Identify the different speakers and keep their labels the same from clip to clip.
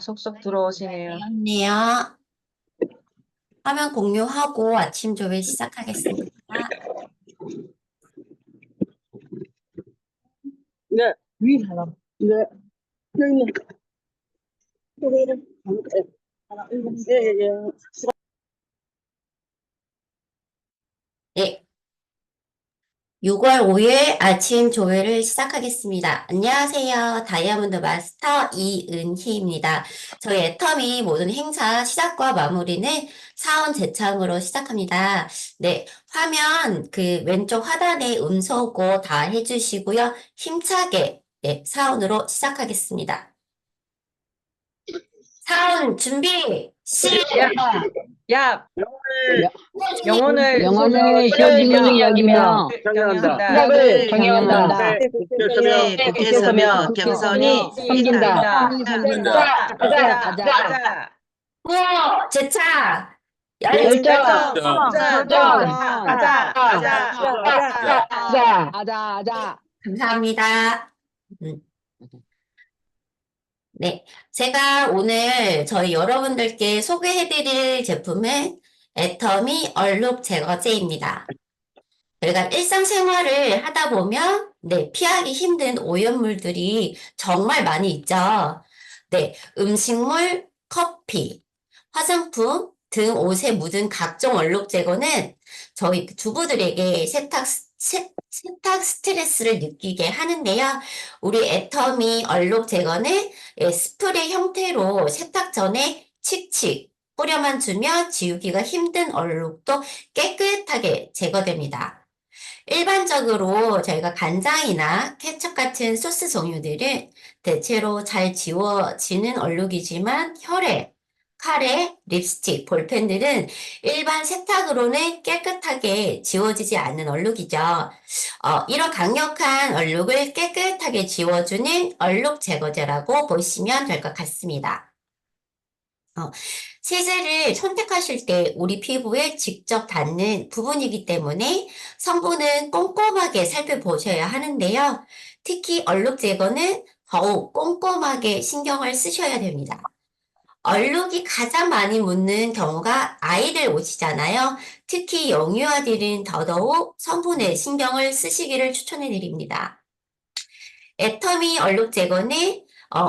Speaker 1: 속속 들어오시네요.
Speaker 2: 되었네요. 화면 공유하고 아침 조회 시작하겠습니다.
Speaker 3: 네, 위 하나. 네, 여기 있네. 소리를 하나, 예, 예.
Speaker 2: 네. 6월 5일 아침 조회를 시작하겠습니다. 안녕하세요. 다이아몬드 마스터 이은희입니다. 저희 애터미 모든 행사 시작과 마무리는 사원 제창으로 시작합니다. 네, 화면 그 왼쪽 하단에 음소거 다 해주시고요. 힘차게 네, 사원으로 시작하겠습니다. 사원 준비 시작!
Speaker 1: 야, 영혼을
Speaker 4: 영혼의 현실적 이야기며
Speaker 1: 경영한다.
Speaker 4: 을 경영한다.
Speaker 5: 국회 서며 겸손히
Speaker 4: 섬긴다.
Speaker 1: 가자.
Speaker 2: 오, 제차!
Speaker 4: 열정.
Speaker 1: 가자.
Speaker 2: 감사합니다. 네, 제가 오늘 저희 여러분들께 소개해드릴 제품은 애터미 얼룩 제거제입니다. 저희가 일상생활을 하다 보면 네, 피하기 힘든 오염물들이 정말 많이 있죠. 네, 음식물, 커피, 화장품 등 옷에 묻은 각종 얼룩 제거는 저희 주부들에게 세탁 스트레스를 느끼게 하는데요. 우리 애터미 얼룩 제거는 스프레이 형태로 세탁 전에 칙칙 뿌려만 주면 지우기가 힘든 얼룩도 깨끗하게 제거됩니다. 일반적으로 저희가 간장이나 케첩 같은 소스 종류들은 대체로 잘 지워지는 얼룩이지만 혈액, 카레, 립스틱, 볼펜들은 일반 세탁으로는 깨끗하게 지워지지 않는 얼룩이죠. 이런 강력한 얼룩을 깨끗하게 지워주는 얼룩 제거제라고 보시면 될 것 같습니다. 세제를 선택하실 때 우리 피부에 직접 닿는 부분이기 때문에 성분은 꼼꼼하게 살펴보셔야 하는데요. 특히 얼룩 제거는 더욱 꼼꼼하게 신경을 쓰셔야 됩니다. 얼룩이 가장 많이 묻는 경우가 아이들 옷이잖아요. 특히 영유아들은 더더욱 성분에 신경을 쓰시기를 추천해 드립니다. 애터미 얼룩 제거는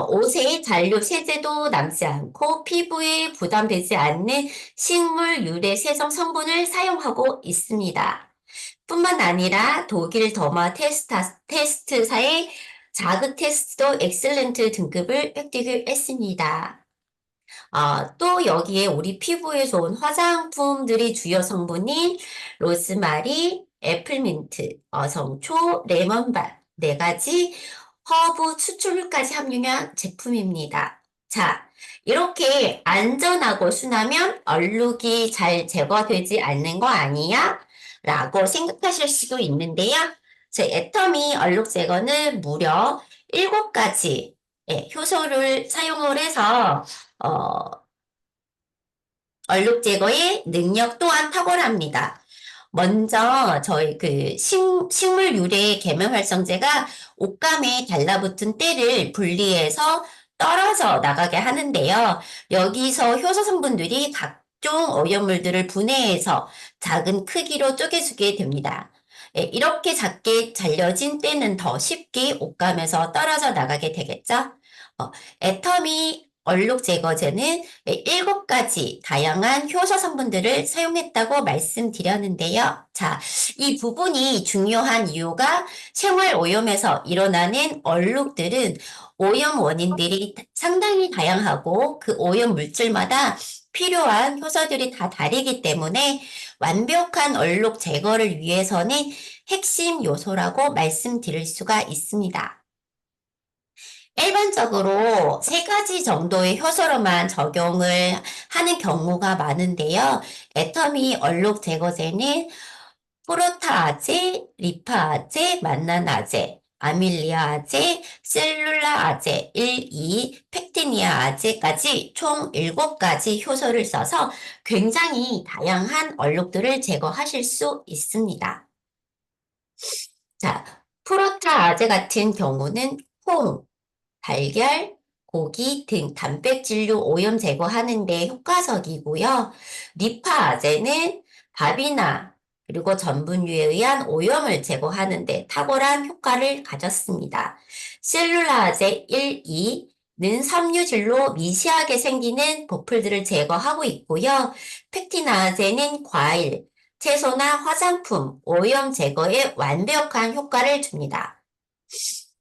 Speaker 2: 옷에 잔류 세제도 남지 않고 피부에 부담되지 않는 식물 유래 세정 성분을 사용하고 있습니다. 뿐만 아니라 독일 더마 테스트사의 자극 테스트도 엑셀런트 등급을 획득을 했습니다. 또 여기에 우리 피부에 좋은 화장품들이 주요 성분인 로즈마리, 애플민트, 어성초, 레몬밭 네 가지 허브 추출물까지 함유한 제품입니다. 자, 이렇게 안전하고 순하면 얼룩이 잘 제거되지 않는 거 아니야? 라고 생각하실 수도 있는데요. 제 애터미 얼룩 제거는 무려 7가지 효소를 사용을 해서 얼룩 제거의 능력 또한 탁월합니다. 먼저 저희 그 식물 유래 계면 활성제가 옷감에 달라붙은 때를 분리해서 떨어져 나가게 하는데요. 여기서 효소 성분들이 각종 오염물들을 분해해서 작은 크기로 쪼개주게 됩니다. 이렇게 작게 잘려진 때는 더 쉽게 옷감에서 떨어져 나가게 되겠죠. 애터미 얼룩 제거제는 7가지 다양한 효소 성분들을 사용했다고 말씀드렸는데요. 자, 이 부분이 중요한 이유가 생활 오염에서 일어나는 얼룩들은 오염 원인들이 상당히 다양하고 그 오염 물질마다 필요한 효소들이 다 다르기 때문에 완벽한 얼룩 제거를 위해서는 핵심 요소라고 말씀드릴 수가 있습니다. 일반적으로 3가지 정도의 효소로만 적용을 하는 경우가 많은데요. 애터미 얼룩 제거제는 프로타아제, 리파아제, 만나나제, 아밀리아아제, 셀룰라아제, 1, 2, 팩티니아아제까지 총 7가지 효소를 써서 굉장히 다양한 얼룩들을 제거하실 수 있습니다. 자, 프로타아제 같은 경우는 콩, 달걀, 고기 등 단백질류 오염 제거하는 데 효과적이고요. 리파아제는 밥이나 그리고 전분류에 의한 오염을 제거하는 데 탁월한 효과를 가졌습니다. 셀룰라제 1, 2는 섬유질로 미세하게 생기는 보풀들을 제거하고 있고요. 펙틴아제는 과일, 채소나 화장품, 오염 제거에 완벽한 효과를 줍니다.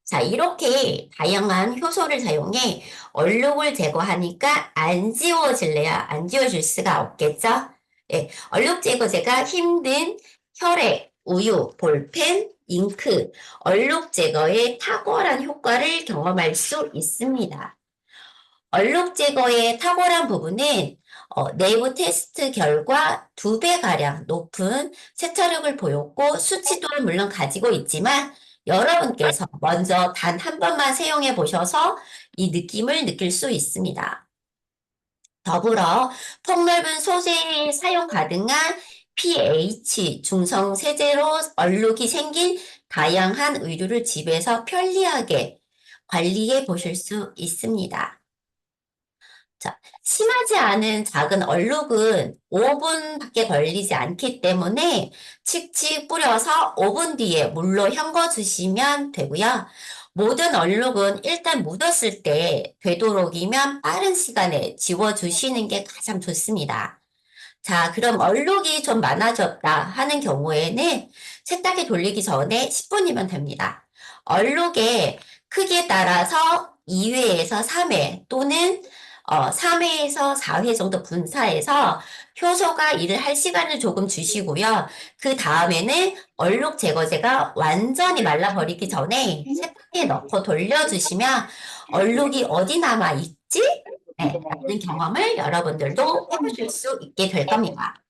Speaker 2: 자, 이렇게 다양한 효소를 사용해 얼룩을 제거하니까 안 지워질래야 안 지워질 수가 없겠죠? 예, 얼룩 제거제가 힘든 혈액, 우유, 볼펜, 잉크, 얼룩 제거에 탁월한 효과를 경험할 수 있습니다. 얼룩 제거의 탁월한 부분은 내부 테스트 결과 2배가량 높은 세차력을 보였고 수치도를 물론 가지고 있지만 여러분께서 먼저 단 한 번만 사용해 보셔서 이 느낌을 느낄 수 있습니다. 더불어 폭넓은 소재에 사용 가능한 pH 중성 세제로 얼룩이 생긴 다양한 의류를 집에서 편리하게 관리해 보실 수 있습니다. 자, 심하지 않은 작은 얼룩은 5분밖에 걸리지 않기 때문에 칙칙 뿌려서 5분 뒤에 물로 헹궈 주시면 되고요. 모든 얼룩은 일단 묻었을 때 되도록이면 빠른 시간에 지워주시는 게 가장 좋습니다. 자, 그럼 얼룩이 좀 많아졌다 하는 경우에는 세탁기 돌리기 전에 10분이면 됩니다. 얼룩의 크기에 따라서 2회에서 3회 또는 3회에서 4회 정도 분사해서 효소가 일을 할 시간을 조금 주시고요. 그 다음에는 얼룩 제거제가 완전히 말라버리기 전에 세탁기에 넣고 돌려주시면 얼룩이 어디 남아있지? 네, 라는 경험을 여러분들도 해보실 수 있게 될 겁니다.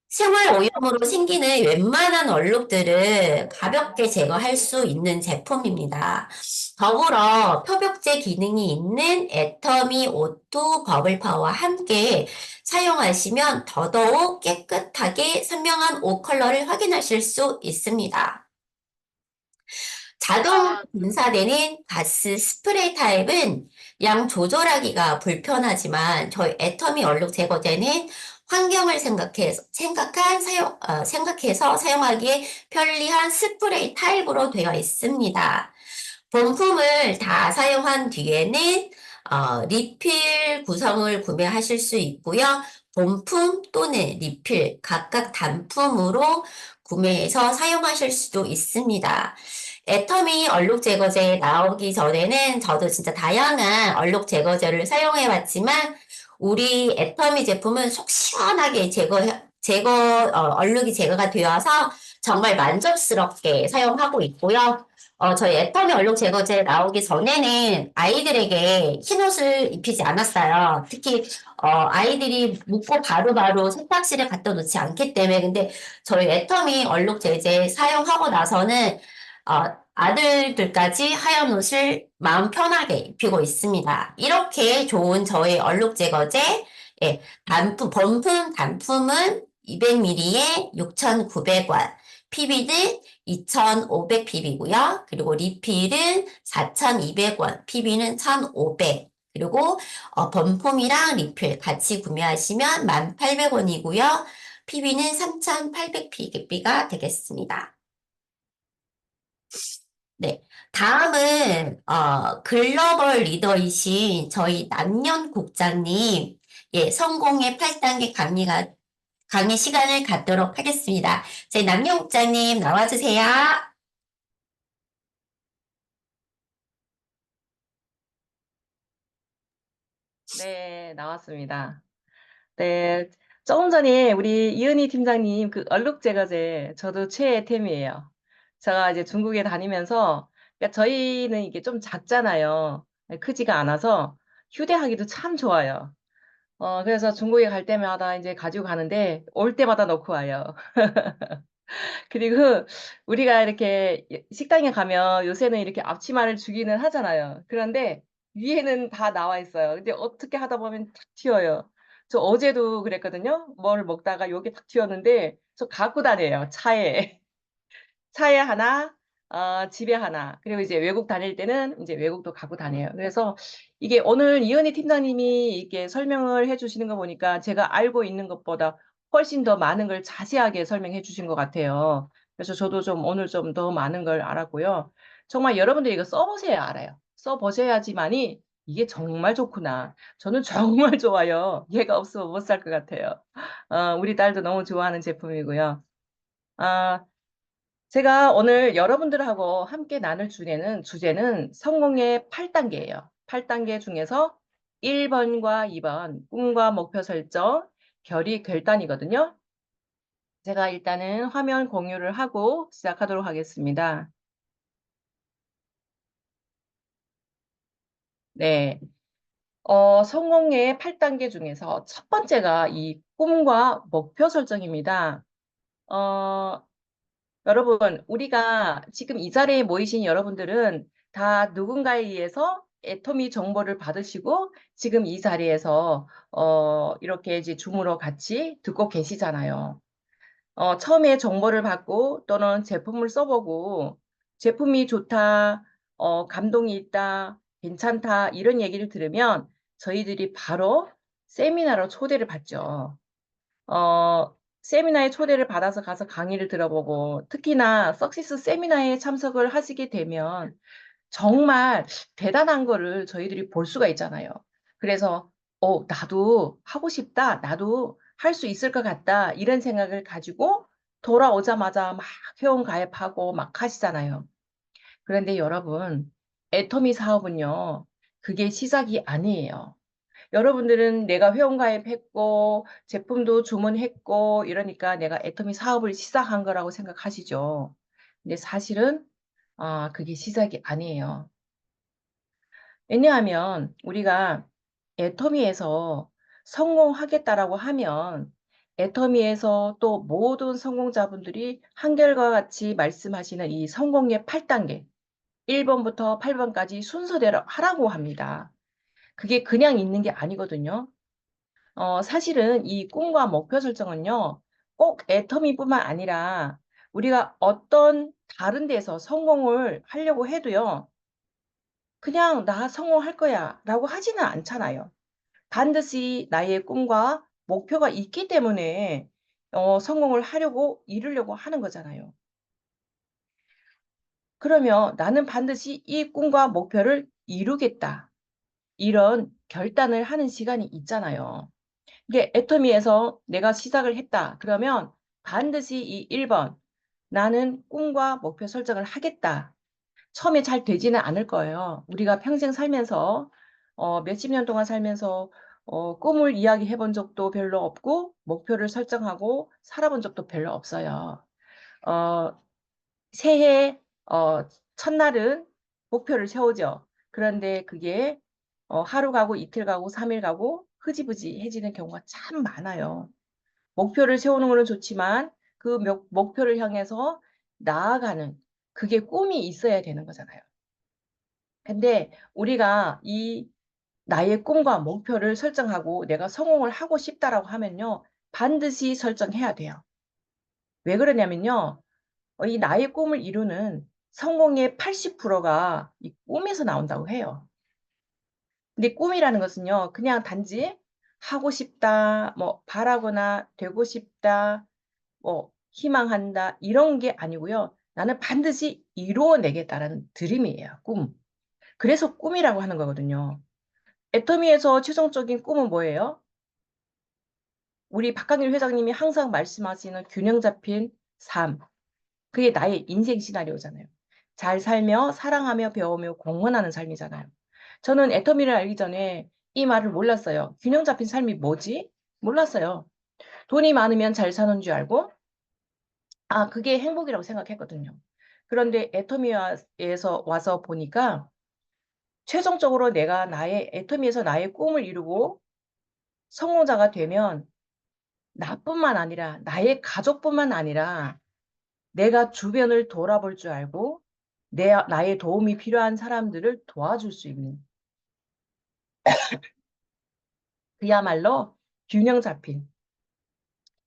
Speaker 2: 생활 오염으로 생기는 웬만한 얼룩들을 가볍게 제거할 수 있는 제품입니다. 더불어 표백제 기능이 있는 애터미 오투 버블 파워와 함께 사용하시면 더더욱 깨끗하게 선명한 옷 컬러를 확인하실 수 있습니다. 자동 분사되는 가스 스프레이 타입은 양 조절하기가 불편하지만 저희 애터미 얼룩 제거제는 환경을 생각해서 사용하기에 편리한 스프레이 타입으로 되어 있습니다. 본품을 다 사용한 뒤에는 리필 구성을 구매하실 수 있고요. 본품 또는 리필 각각 단품으로 구매해서 사용하실 수도 있습니다. 애터미 얼룩 제거제 나오기 전에는 저도 진짜 다양한 얼룩 제거제를 사용해 봤지만 우리 애터미 제품은 속 시원하게 얼룩이 제거가 되어서 정말 만족스럽게 사용하고 있고요. 저희 애터미 얼룩 제거제 나오기 전에는 아이들에게 흰옷을 입히지 않았어요. 특히 아이들이 묻고 바로바로 세탁실에 갖다 놓지 않기 때문에. 근데 저희 애터미 얼룩 제제 사용하고 나서는 아들들까지 하얀 옷을 마음 편하게 입히고 있습니다. 이렇게 좋은 저의 얼룩 제거제, 예, 본품 단품은 200ml에 6,900원, PB는 2,500PB고요. 그리고 리필은 4,200원, PB는 1,500. 그리고 본품이랑 리필 같이 구매하시면 1,800원이고요. PB는 3,800PB가 되겠습니다. 네. 다음은, 글로벌 리더이신 저희 남년 국장님, 예, 성공의 8단계 강의 시간을 갖도록 하겠습니다. 저희 남년 국장님 나와주세요.
Speaker 1: 네, 나왔습니다. 네, 조금 전에 우리 이은희 팀장님 그 얼룩 제거제 저도 최애템이에요. 제가 이제 중국에 다니면서 그러니까 저희는 이게 좀 작잖아요. 크지가 않아서 휴대하기도 참 좋아요. 그래서 중국에 갈 때마다 이제 가지고 가는데 올 때마다 넣고 와요. 그리고 우리가 이렇게 식당에 가면 요새는 이렇게 앞치마를 주기는 하잖아요. 그런데 위에는 다 나와 있어요. 근데 어떻게 하다 보면 탁 튀어요. 저 어제도 그랬거든요. 뭘 먹다가 여기 탁 튀었는데 저 갖고 다녀요. 차에. 차에 하나, 집에 하나, 그리고 이제 외국 다닐 때는 이제 외국도 갖고 다녀요. 그래서 이게 오늘 이은희 팀장님이 이렇게 설명을 해주시는 거 보니까 제가 알고 있는 것보다 훨씬 더 많은 걸 자세하게 설명해 주신 것 같아요. 그래서 저도 좀 오늘 좀 더 많은 걸 알았고요. 정말 여러분들이 이거 써보셔야 알아요. 써보셔야지만이 이게 정말 좋구나. 저는 정말 좋아요. 얘가 없으면 못 살 것 같아요. 우리 딸도 너무 좋아하는 제품이고요. 아, 제가 오늘 여러분들하고 함께 나눌 주제는 성공의 8단계예요. 8단계 중에서 1번과 2번, 꿈과 목표 설정, 결의 결단이거든요. 제가 일단은 화면 공유를 하고 시작하도록 하겠습니다. 네. 성공의 8단계 중에서 첫 번째가 이 꿈과 목표 설정입니다. 어, 여러분, 우리가 지금 이 자리에 모이신 여러분들은 다 누군가에 의해서 애터미 정보를 받으시고 지금 이 자리에서 이렇게 이제 줌으로 같이 듣고 계시잖아요. 처음에 정보를 받고 또는 제품을 써보고 제품이 좋다, 감동이 있다, 괜찮다 이런 얘기를 들으면 저희들이 바로 세미나로 초대를 받죠. 세미나에 초대를 받아서 가서 강의를 들어보고 특히나 석시스 세미나에 참석을 하시게 되면 정말 대단한 거를 저희들이 볼 수가 있잖아요. 그래서 나도 하고 싶다. 나도 할 수 있을 것 같다. 이런 생각을 가지고 돌아오자마자 막 회원 가입하고 막 하시잖아요. 그런데 여러분, 애터미 사업은요. 그게 시작이 아니에요. 여러분들은 내가 회원가입했고 제품도 주문했고 이러니까 내가 애터미 사업을 시작한 거라고 생각하시죠. 근데 사실은 그게 시작이 아니에요. 왜냐하면 우리가 애터미에서 성공하겠다라고 하면 애터미에서 또 모든 성공자분들이 한결과 같이 말씀하시는 이 성공의 8단계 1번부터 8번까지 순서대로 하라고 합니다. 그게 그냥 있는 게 아니거든요. 사실은 이 꿈과 목표 설정은요, 꼭 애터미뿐만 아니라 우리가 어떤 다른 데서 성공을 하려고 해도요, 그냥 나 성공할 거야 라고 하지는 않잖아요. 반드시 나의 꿈과 목표가 있기 때문에 성공을 하려고, 이루려고 하는 거잖아요. 그러면 나는 반드시 이 꿈과 목표를 이루겠다. 이런 결단을 하는 시간이 있잖아요. 이게 애터미에서 내가 시작을 했다. 그러면 반드시 이 1번 나는 꿈과 목표 설정을 하겠다. 처음에 잘 되지는 않을 거예요. 우리가 평생 살면서 몇십 년 동안 살면서 꿈을 이야기해 본 적도 별로 없고 목표를 설정하고 살아본 적도 별로 없어요. 어, 새해 첫날은 목표를 세우죠. 그런데 그게 하루 가고 이틀 가고 3일 가고 흐지부지해지는 경우가 참 많아요. 목표를 세우는 거는 좋지만 그 목표를 향해서 나아가는 그게 꿈이 있어야 되는 거잖아요. 근데 우리가 이 나의 꿈과 목표를 설정하고 내가 성공을 하고 싶다라고 하면요. 반드시 설정해야 돼요. 왜 그러냐면요. 이 나의 꿈을 이루는 성공의 80%가 이 꿈에서 나온다고 해요. 근데 꿈이라는 것은요. 그냥 단지 하고 싶다, 뭐 바라거나 되고 싶다, 뭐 희망한다 이런 게 아니고요. 나는 반드시 이루어내겠다라는 드림이에요. 꿈. 그래서 꿈이라고 하는 거거든요. 애터미에서 최종적인 꿈은 뭐예요? 우리 박강일 회장님이 항상 말씀하시는 균형 잡힌 삶. 그게 나의 인생 시나리오잖아요. 잘 살며 사랑하며 배우며 공헌하는 삶이잖아요. 저는 애터미를 알기 전에 이 말을 몰랐어요. 균형 잡힌 삶이 뭐지? 몰랐어요. 돈이 많으면 잘 사는 줄 알고 그게 행복이라고 생각했거든요. 그런데 애터미에서 와서 보니까 최종적으로 내가 애터미에서 나의 꿈을 이루고 성공자가 되면 나뿐만 아니라 나의 가족뿐만 아니라 내가 주변을 돌아볼 줄 알고 나의 도움이 필요한 사람들을 도와줄 수 있는 그야말로 균형 잡힌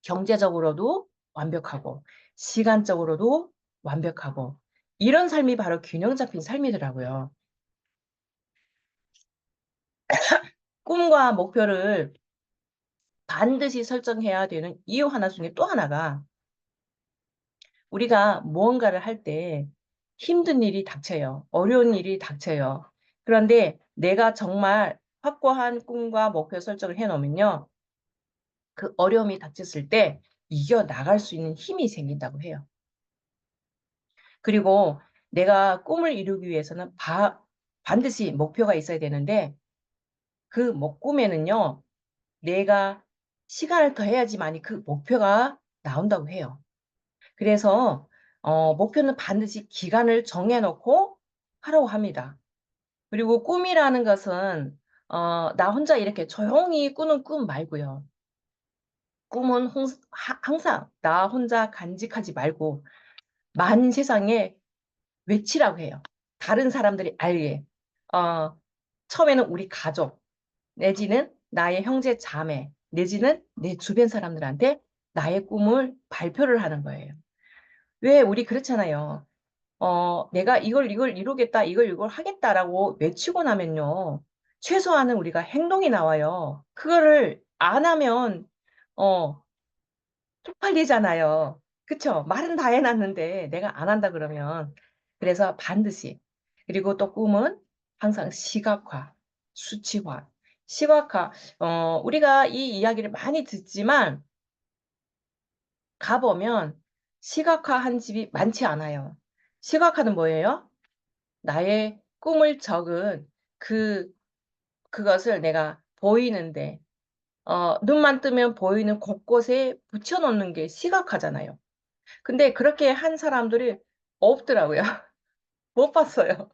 Speaker 1: 경제적으로도 완벽하고 시간적으로도 완벽하고 이런 삶이 바로 균형 잡힌 삶이더라고요. 꿈과 목표를 반드시 설정해야 되는 이유 하나 중에 또 하나가 우리가 무언가를 할 때 힘든 일이 닥쳐요. 어려운 일이 닥쳐요. 그런데 내가 정말 확고한 꿈과 목표 설정을 해놓으면요. 그 어려움이 닥쳤을 때 이겨나갈 수 있는 힘이 생긴다고 해요. 그리고 내가 꿈을 이루기 위해서는 반드시 목표가 있어야 되는데 그 꿈에는요. 내가 시간을 더해야지만이 그 목표가 나온다고 해요. 그래서 목표는 반드시 기간을 정해놓고 하라고 합니다. 그리고 꿈이라는 것은 나 혼자 이렇게 조용히 꾸는 꿈 말고요. 꿈은 항상 나 혼자 간직하지 말고 만인 세상에 외치라고 해요. 다른 사람들이 알게. 처음에는 우리 가족, 내지는 나의 형제 자매, 내지는 내 주변 사람들한테 나의 꿈을 발표를 하는 거예요. 왜 우리 그렇잖아요. 내가 이걸 이루겠다, 이걸 하겠다라고 외치고 나면요. 최소한은 우리가 행동이 나와요. 그거를 안 하면, 어, 쪽팔리잖아요. 그쵸? 말은 다 해놨는데 내가 안 한다 그러면. 그래서 반드시. 그리고 또 꿈은 항상 시각화, 수치화, 시각화. 우리가 이 이야기를 많이 듣지만 가보면 시각화한 집이 많지 않아요. 시각화는 뭐예요? 나의 꿈을 적은 그것을 내가 보이는데, 눈만 뜨면 보이는 곳곳에 붙여놓는 게 시각화잖아요. 근데 그렇게 한 사람들이 없더라고요. 못 봤어요.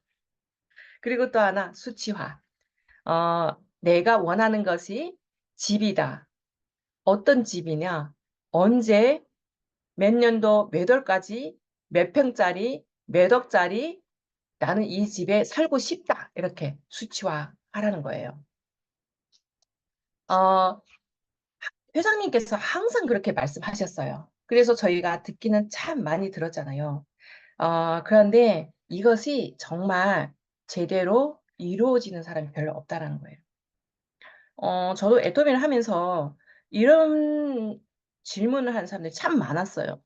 Speaker 1: 그리고 또 하나, 수치화. 내가 원하는 것이 집이다. 어떤 집이냐? 언제, 몇 년도, 몇 월까지, 몇 평짜리, 몇 억짜리, 나는 이 집에 살고 싶다. 이렇게 수치화 하라는 거예요. 어, 회장님께서 항상 그렇게 말씀하셨어요. 그래서 저희가 듣기는 참 많이 들었잖아요. 그런데 이것이 정말 제대로 이루어지는 사람이 별로 없다라는 거예요. 저도 애터미를 하면서 이런 질문을 하는 사람들이 참 많았어요.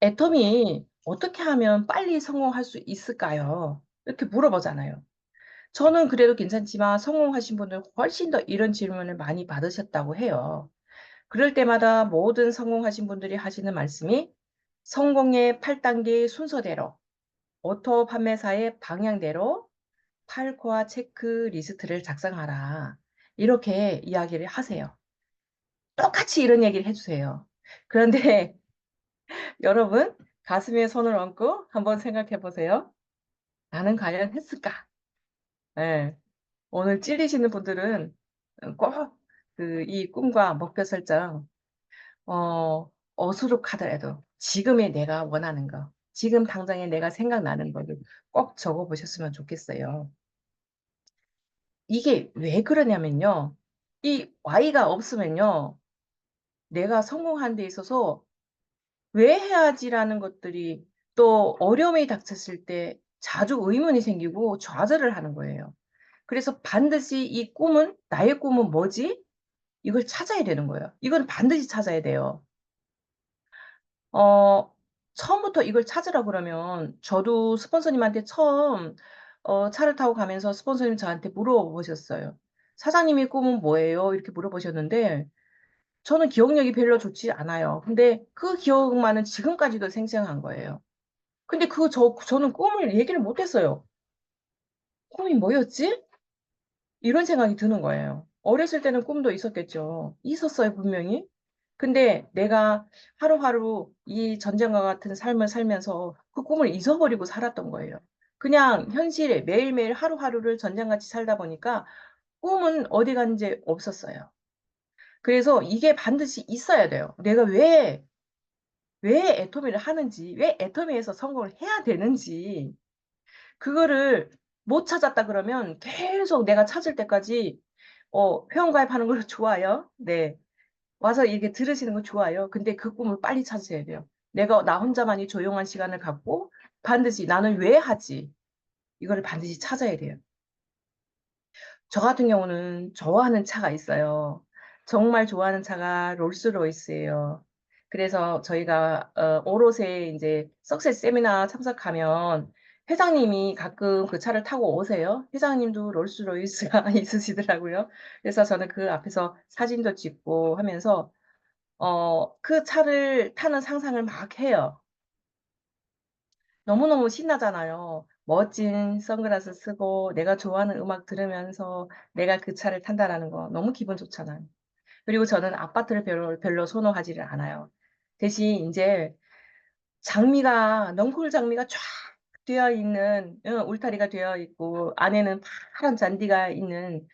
Speaker 1: 애터미 어떻게 하면 빨리 성공할 수 있을까요? 이렇게 물어보잖아요. 저는 그래도 괜찮지만 성공하신 분들 훨씬 더 이런 질문을 많이 받으셨다고 해요. 그럴 때마다 모든 성공하신 분들이 하시는 말씀이 성공의 8단계 순서대로 오토 판매사의 방향대로 8코어 체크리스트를 작성하라. 이렇게 이야기를 하세요. 똑같이 이런 얘기를 해주세요. 그런데 여러분 가슴에 손을 얹고 한번 생각해 보세요. 나는 과연 했을까? 네. 오늘 찔리시는 분들은 꼭 이 꿈과 목표 설정 어수룩하더라도 지금의 내가 원하는 거, 지금 당장에 내가 생각나는 거를 꼭 적어 보셨으면 좋겠어요. 이게 왜 그러냐면요. 이 Y가 없으면요. 내가 성공한 데 있어서 왜 해야지라는 것들이 또 어려움이 닥쳤을 때 자주 의문이 생기고 좌절을 하는 거예요. 그래서 반드시 이 꿈은, 나의 꿈은 뭐지? 이걸 찾아야 되는 거예요. 이건 반드시 찾아야 돼요. 어, 처음부터 이걸 찾으라 그러면 저도 스폰서님한테 처음 차를 타고 가면서 스폰서님 저한테 물어보셨어요. 사장님의 꿈은 뭐예요? 이렇게 물어보셨는데 저는 기억력이 별로 좋지 않아요. 근데 그 기억만은 지금까지도 생생한 거예요. 근데 저는 꿈을 얘기를 못 했어요. 꿈이 뭐였지? 이런 생각이 드는 거예요. 어렸을 때는 꿈도 있었겠죠. 있었어요, 분명히. 근데 내가 하루하루 이 전쟁과 같은 삶을 살면서 그 꿈을 잊어버리고 살았던 거예요. 그냥 현실에 매일매일 하루하루를 전쟁같이 살다 보니까 꿈은 어디 간지 없었어요. 그래서 이게 반드시 있어야 돼요. 내가 왜 애터미를 하는지, 왜 애터미에서 성공을 해야 되는지, 그거를 못 찾았다 그러면 계속 내가 찾을 때까지, 회원가입하는 걸로 좋아요. 네. 와서 이렇게 들으시는 거 좋아요. 근데 그 꿈을 빨리 찾으셔야 돼요. 내가 나 혼자만이 조용한 시간을 갖고 반드시 나는 왜 하지? 이거를 반드시 찾아야 돼요. 저 같은 경우는 좋아하는 차가 있어요. 정말 좋아하는 차가 롤스로이스예요. 그래서 저희가 오롯에 이제 석세스 세미나 참석하면 회장님이 가끔 그 차를 타고 오세요. 회장님도 롤스로이스가 있으시더라고요. 그래서 저는 그 앞에서 사진도 찍고 하면서 그 차를 타는 상상을 막 해요. 너무너무 신나잖아요. 멋진 선글라스 쓰고 내가 좋아하는 음악 들으면서 내가 그 차를 탄다라는 거 너무 기분 좋잖아요. 그리고 저는 아파트를 별로 선호하지를 않아요. 대신 이제 장미가 넝쿨 장미가 쫙 되어 있는 울타리가 되어 있고 안에는 파란 잔디가 있는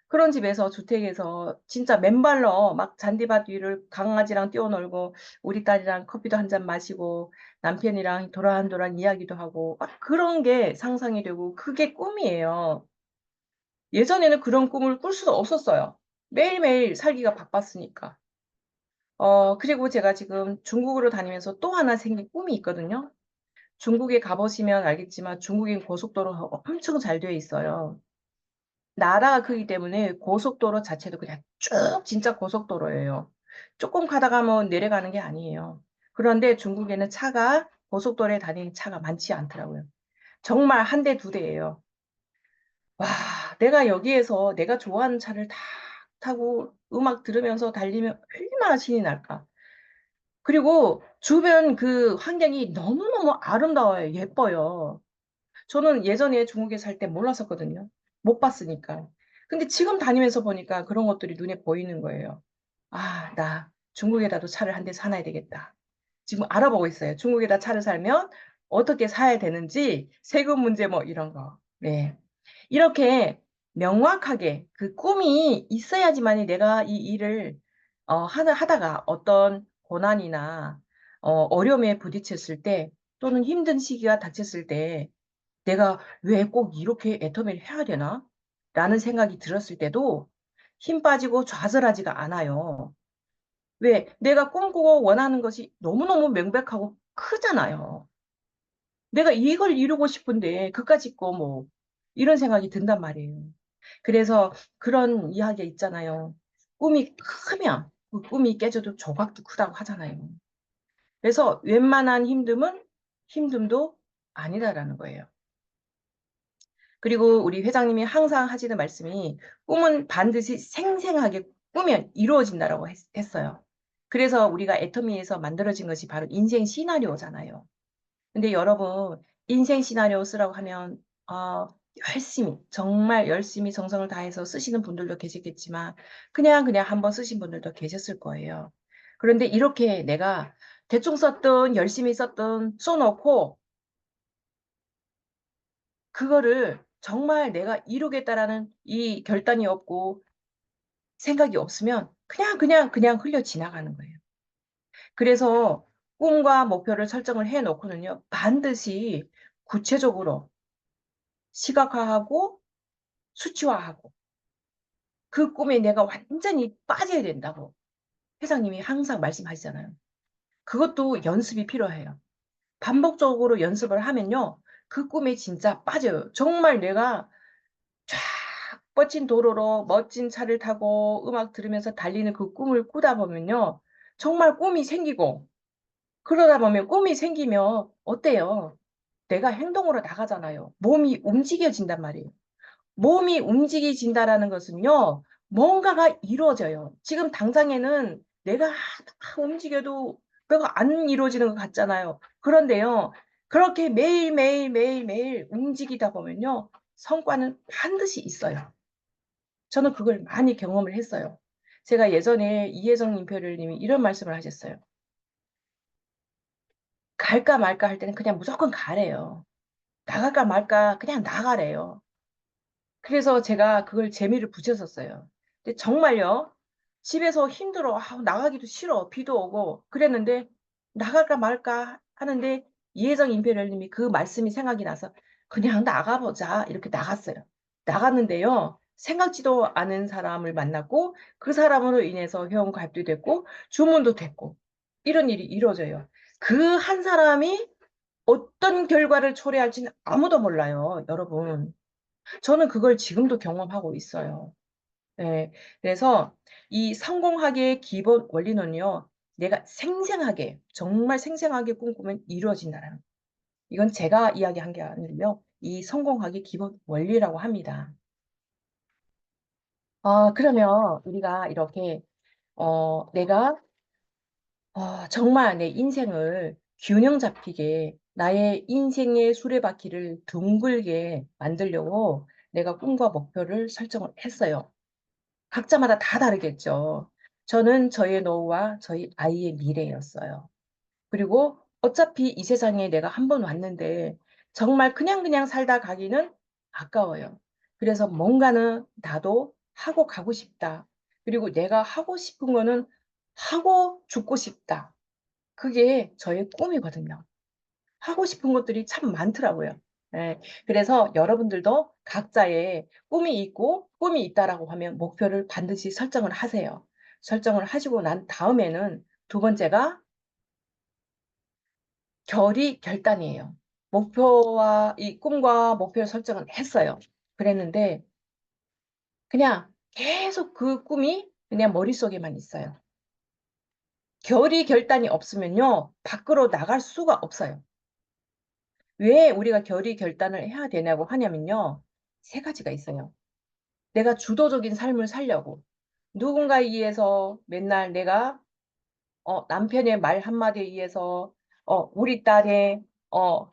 Speaker 1: 그런 집에서 주택에서 진짜 맨발로 막 잔디밭 위를 강아지랑 뛰어놀고 우리 딸이랑 커피도 한 잔 마시고 남편이랑 도란도란 이야기도 하고 막 그런 게 상상이 되고 그게 꿈이에요. 예전에는 그런 꿈을 꿀 수가 없었어요. 매일매일 살기가 바빴으니까. 그리고 제가 지금 중국으로 다니면서 또 하나 생긴 꿈이 있거든요. 중국에 가보시면 알겠지만 중국인 고속도로가 엄청 잘 되어 있어요. 나라가 크기 때문에 고속도로 자체도 그냥 쭉 진짜 고속도로예요. 조금 가다가 뭐 내려가는 게 아니에요. 그런데 중국에는 차가 고속도로에 다니는 차가 많지 않더라고요. 정말 한 대, 두 대예요. 와, 내가 여기에서 내가 좋아하는 차를 다 타고 음악 들으면서 달리면 얼마나 신이 날까. 그리고 주변 그 환경이 너무너무 아름다워요. 예뻐요. 저는 예전에 중국에 살 때 몰랐었거든요. 못 봤으니까. 근데 지금 다니면서 보니까 그런 것들이 눈에 보이는 거예요. 아, 나 중국에다도 차를 한 대 사놔야 되겠다. 지금 알아보고 있어요. 중국에다 차를 살면 어떻게 사야 되는지, 세금 문제 뭐 이런 거. 네. 이렇게 명확하게 그 꿈이 있어야지만이 내가 이 일을 하다가 어떤 고난이나 어려움에 부딪혔을 때 또는 힘든 시기가 닥쳤을 때 내가 왜 꼭 이렇게 애터미를 해야 되나? 라는 생각이 들었을 때도 힘 빠지고 좌절하지가 않아요. 왜? 내가 꿈꾸고 원하는 것이 너무너무 명백하고 크잖아요. 내가 이걸 이루고 싶은데 그까짓 거 뭐 이런 생각이 든단 말이에요. 그래서 그런 이야기가 있잖아요. 꿈이 크면 그 꿈이 깨져도 조각도 크다고 하잖아요. 그래서 웬만한 힘듦도 아니다라는 거예요. 그리고 우리 회장님이 항상 하시는 말씀이 꿈은 반드시 생생하게 꾸면 이루어진다라고 했어요. 그래서 우리가 애터미에서 만들어진 것이 바로 인생 시나리오잖아요. 근데 여러분, 인생 시나리오 쓰라고 하면, 열심히, 정말 열심히 정성을 다해서 쓰시는 분들도 계시겠지만, 그냥 한번 쓰신 분들도 계셨을 거예요. 그런데 이렇게 내가 대충 썼든 열심히 썼든 써놓고, 그거를 정말 내가 이루겠다라는 이 결단이 없고 생각이 없으면 그냥 흘려 지나가는 거예요. 그래서 꿈과 목표를 설정을 해 놓고는요, 반드시 구체적으로 시각화하고 수치화하고 그 꿈에 내가 완전히 빠져야 된다고 회장님이 항상 말씀하시잖아요. 그것도 연습이 필요해요. 반복적으로 연습을 하면요, 그 꿈에 진짜 빠져요. 정말 내가 쫙 뻗친 도로로 멋진 차를 타고 음악 들으면서 달리는 그 꿈을 꾸다 보면요, 정말 꿈이 생기고 그러다 보면 꿈이 생기면 어때요? 내가 행동으로 나가잖아요. 몸이 움직여진단 말이에요. 몸이 움직여진다라는 것은요, 뭔가가 이루어져요. 지금 당장에는 내가 다 움직여도 뭐가 안 이루어지는 것 같잖아요. 그런데요, 그렇게 매일 움직이다 보면요, 성과는 반드시 있어요. 저는 그걸 많이 경험을 했어요. 제가 예전에 이혜정 임페리얼님이 이런 말씀을 하셨어요. 갈까 말까 할 때는 그냥 무조건 가래요. 나갈까 말까 그냥 나가래요. 그래서 제가 그걸 재미를 붙였었어요. 근데 정말요. 집에서 힘들어. 나가기도 싫어. 비도 오고 그랬는데 나갈까 말까 하는데 이혜정 임페리얼님이 그 말씀이 생각이 나서 그냥 나가보자 이렇게 나갔어요. 나갔는데요. 생각지도 않은 사람을 만났고 그 사람으로 인해서 회원가입도 됐고 주문도 됐고 이런 일이 이루어져요. 그 한 사람이 어떤 결과를 초래할지는 아무도 몰라요, 여러분. 저는 그걸 지금도 경험하고 있어요. 네, 그래서 이 성공하기의 기본 원리는요, 내가 생생하게, 정말 생생하게 꿈꾸면 이루어진다는 거. 이건 제가 이야기한 게 아니고요, 이 성공하기 기본 원리라고 합니다. 그러면 우리가 이렇게, 내가 정말 내 인생을 균형 잡히게 나의 인생의 수레바퀴를 둥글게 만들려고 내가 꿈과 목표를 설정을 했어요. 각자마다 다 다르겠죠. 저는 저의 노후와 저희 아이의 미래였어요. 그리고 어차피 이 세상에 내가 한 번 왔는데 정말 그냥 살다 가기는 아까워요. 그래서 뭔가는 나도 하고 가고 싶다. 그리고 내가 하고 싶은 거는 하고 죽고 싶다. 그게 저의 꿈이거든요. 하고 싶은 것들이 참 많더라고요. 예. 그래서 여러분들도 각자의 꿈이 있고 꿈이 있다라고 하면 목표를 반드시 설정을 하세요. 설정을 하시고 난 다음에는 두 번째가 결단이에요. 목표와 이 꿈과 목표를 설정을 했어요. 그랬는데 그냥 계속 그 꿈이 그냥 머릿속에만 있어요. 결단이 없으면요, 밖으로 나갈 수가 없어요. 왜 우리가 결단을 해야 되냐고 하냐면요, 세 가지가 있어요. 내가 주도적인 삶을 살려고 누군가에 의해서 맨날 내가 남편의 말 한마디에 의해서 우리 딸의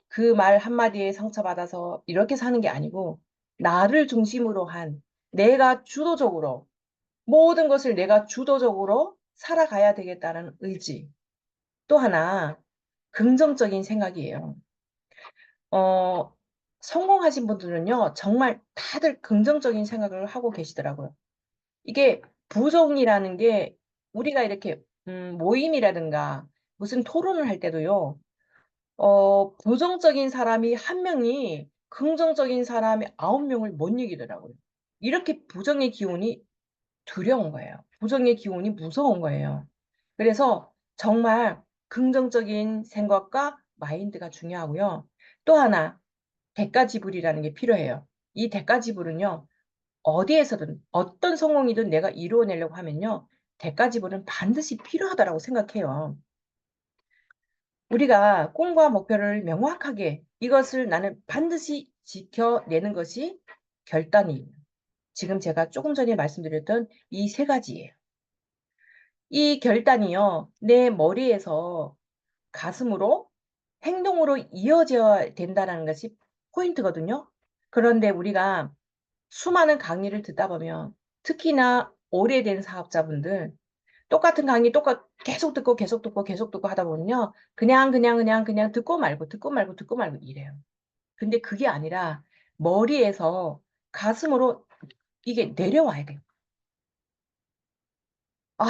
Speaker 1: 그 말 한마디에 상처받아서 이렇게 사는 게 아니고 나를 중심으로 한 내가 주도적으로 모든 것을 내가 주도적으로 살아가야 되겠다는 의지. 또 하나 긍정적인 생각이에요. 어, 성공하신 분들은요, 정말 다들 긍정적인 생각을 하고 계시더라고요. 이게 부정이라는 게 우리가 이렇게 모임이라든가 무슨 토론을 할 때도요, 부정적인 사람이 한 명이 긍정적인 사람이 9명을 못 이기더라고요. 이렇게 부정의 기운이 두려운 거예요. 부정의 기운이 무서운 거예요. 그래서 정말 긍정적인 생각과 마인드가 중요하고요. 또 하나, 대가 지불이라는 게 필요해요. 이 대가 지불은요, 어디에서든 어떤 성공이든 내가 이루어내려고 하면요, 대가 지불은 반드시 필요하다라고 생각해요. 우리가 꿈과 목표를 명확하게 이것을 나는 반드시 지켜내는 것이 결단이에요. 지금 제가 조금 전에 말씀드렸던 이 세 가지예요. 이 결단이요, 내 머리에서 가슴으로 행동으로 이어져야 된다는 것이 포인트거든요. 그런데 우리가 수많은 강의를 듣다 보면 특히나 오래된 사업자분들 똑같은 강의 계속 듣고 계속 듣고 계속 듣고 하다 보면요. 그냥 듣고 말고 이래요. 근데 그게 아니라 머리에서 가슴으로 이게 내려와야 돼요.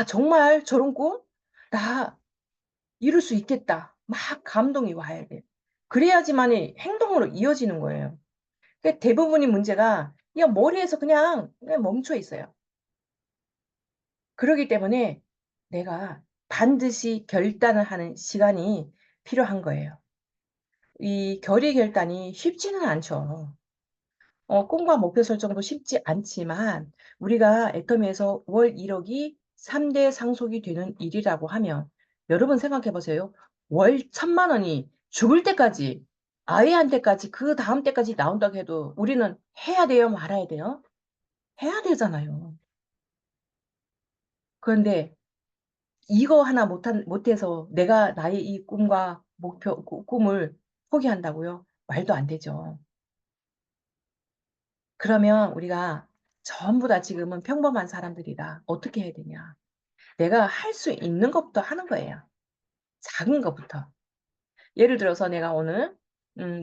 Speaker 1: 정말 저런 꿈? 나 이룰 수 있겠다. 막 감동이 와야 돼요. 그래야지만이 행동으로 이어지는 거예요. 대부분의 문제가 그냥 머리에서 그냥 멈춰 있어요. 그러기 때문에 내가 반드시 결단을 하는 시간이 필요한 거예요. 이 결단이 쉽지는 않죠. 꿈과 목표 설정도 쉽지 않지만 우리가 애터미에서 월 1억이 3대 상속이 되는 일이라고 하면 여러분 생각해 보세요. 월 1,000만 원이 죽을 때까지 아이한테까지 그 다음 때까지 나온다고 해도 우리는 해야 돼요, 말아야 돼요? 해야 되잖아요. 그런데 이거 하나 못해서 내가 나의 이 꿈과 목표, 꿈을 포기한다고요? 말도 안 되죠. 그러면 우리가 전부 다 지금은 평범한 사람들이라 어떻게 해야 되냐? 내가 할 수 있는 것부터 하는 거예요. 작은 것부터. 예를 들어서 내가 오늘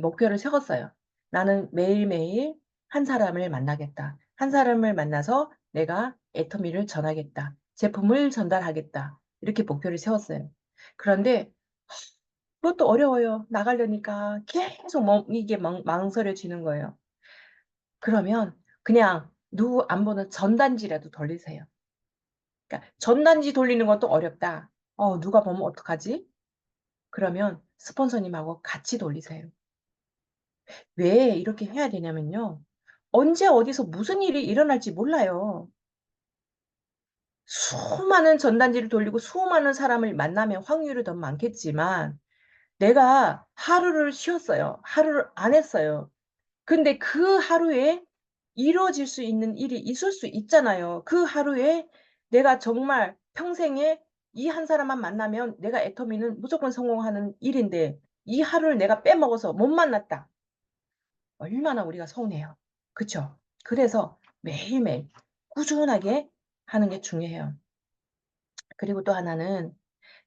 Speaker 1: 목표를 세웠어요. 나는 매일매일 한 사람을 만나겠다. 한 사람을 만나서 내가 애터미를 전하겠다. 제품을 전달하겠다. 이렇게 목표를 세웠어요. 그런데 그것도 어려워요. 나가려니까 계속 이게 망설여지는 거예요. 그러면 그냥 누구 안 보는 전단지라도 돌리세요. 그러니까 전단지 돌리는 것도 어렵다. 누가 보면 어떡하지? 그러면 스폰서님하고 같이 돌리세요. 왜 이렇게 해야 되냐면요. 언제 어디서 무슨 일이 일어날지 몰라요. 수많은 전단지를 돌리고 수많은 사람을 만나면 확률이 더 많겠지만 내가 하루를 쉬었어요. 하루를 안 했어요. 근데 그 하루에 이루어질 수 있는 일이 있을 수 있잖아요. 그 하루에 내가 정말 평생에 이 한 사람만 만나면 내가 애터미는 무조건 성공하는 일인데 이 하루를 내가 빼먹어서 못 만났다. 얼마나 우리가 서운해요. 그쵸? 그래서 매일매일 꾸준하게 하는 게 중요해요. 그리고 또 하나는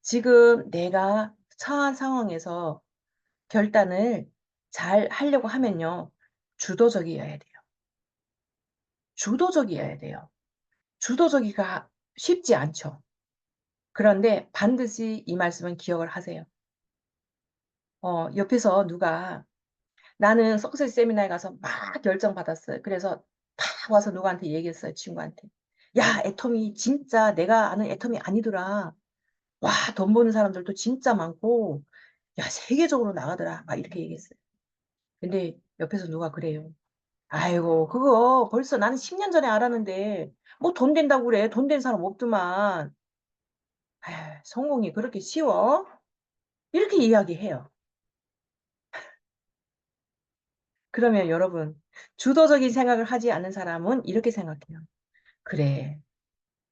Speaker 1: 지금 내가 처한 상황에서 결단을 잘 하려고 하면요. 주도적이어야 돼요. 주도적이어야 돼요. 주도적이가 쉽지 않죠. 그런데 반드시 이 말씀은 기억을 하세요. 옆에서 누가 나는 석세스 세미나에 가서 막 열정받았어요. 그래서 탁 와서 누구한테 얘기했어요, 친구한테. "야, 애터미 진짜 내가 아는 애터미 아니더라. 와, 돈 버는 사람들도 진짜 많고 야, 세계적으로 나가더라." 막 이렇게 얘기했어요. 근데 옆에서 누가 그래요. "아이고 그거 벌써 나는 10년 전에 알았는데 뭐 돈 된다고 그래. 돈 된 사람 없더만. 아유 성공이 그렇게 쉬워?" 이렇게 이야기해요. 그러면 여러분 주도적인 생각을 하지 않는 사람은 이렇게 생각해요. '그래.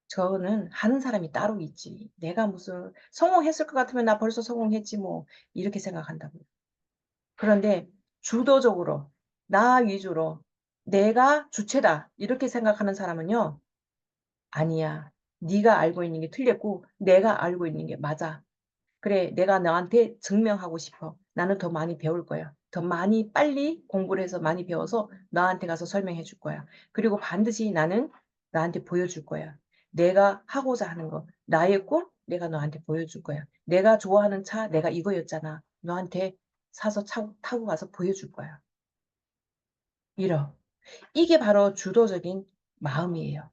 Speaker 1: 저는 하는 사람이 따로 있지. 내가 무슨 성공했을 것 같으면 나 벌써 성공했지 뭐.' 이렇게 생각한다고요. 그런데 주도적으로 나 위주로 '내가 주체다.' 이렇게 생각하는 사람은요. '아니야. 네가 알고 있는 게 틀렸고 내가 알고 있는 게 맞아. 그래 내가 너한테 증명하고 싶어. 나는 더 많이 배울 거야. 더 많이 빨리 공부를 해서 많이 배워서 너한테 가서 설명해 줄 거야. 그리고 반드시 나는 너한테 보여줄 거야. 내가 하고자 하는 거 나의 꿈 내가 너한테 보여줄 거야. 내가 좋아하는 차 내가 이거였잖아. 너한테 사서 타고 가서 보여줄 거야.' 이런 이게 바로 주도적인 마음이에요.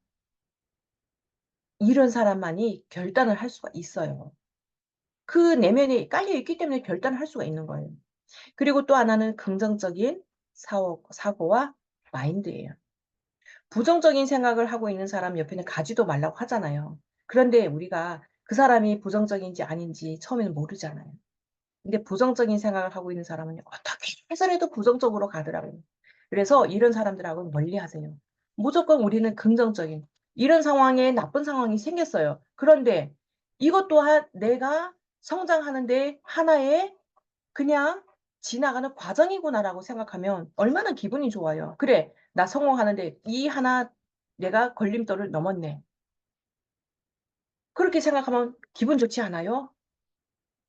Speaker 1: 이런 사람만이 결단을 할 수가 있어요. 그 내면에 깔려 있기 때문에 결단을 할 수가 있는 거예요. 그리고 또 하나는 긍정적인 사고와 마인드예요. 부정적인 생각을 하고 있는 사람 옆에는 가지도 말라고 하잖아요. 그런데 우리가 그 사람이 부정적인지 아닌지 처음에는 모르잖아요. 근데 부정적인 생각을 하고 있는 사람은요. 어떻게 해서라도 부정적으로 가더라고요. 그래서 이런 사람들하고는 멀리하세요. 무조건 우리는 긍정적인 이런 상황에 나쁜 상황이 생겼어요. 그런데 이것 또한 내가 성장하는 데 하나의 그냥 '지나가는 과정이구나.'라고 생각하면 얼마나 기분이 좋아요. '그래. 나 성공하는데 이 하나 내가 걸림돌을 넘었네.' 그렇게 생각하면 기분 좋지 않아요?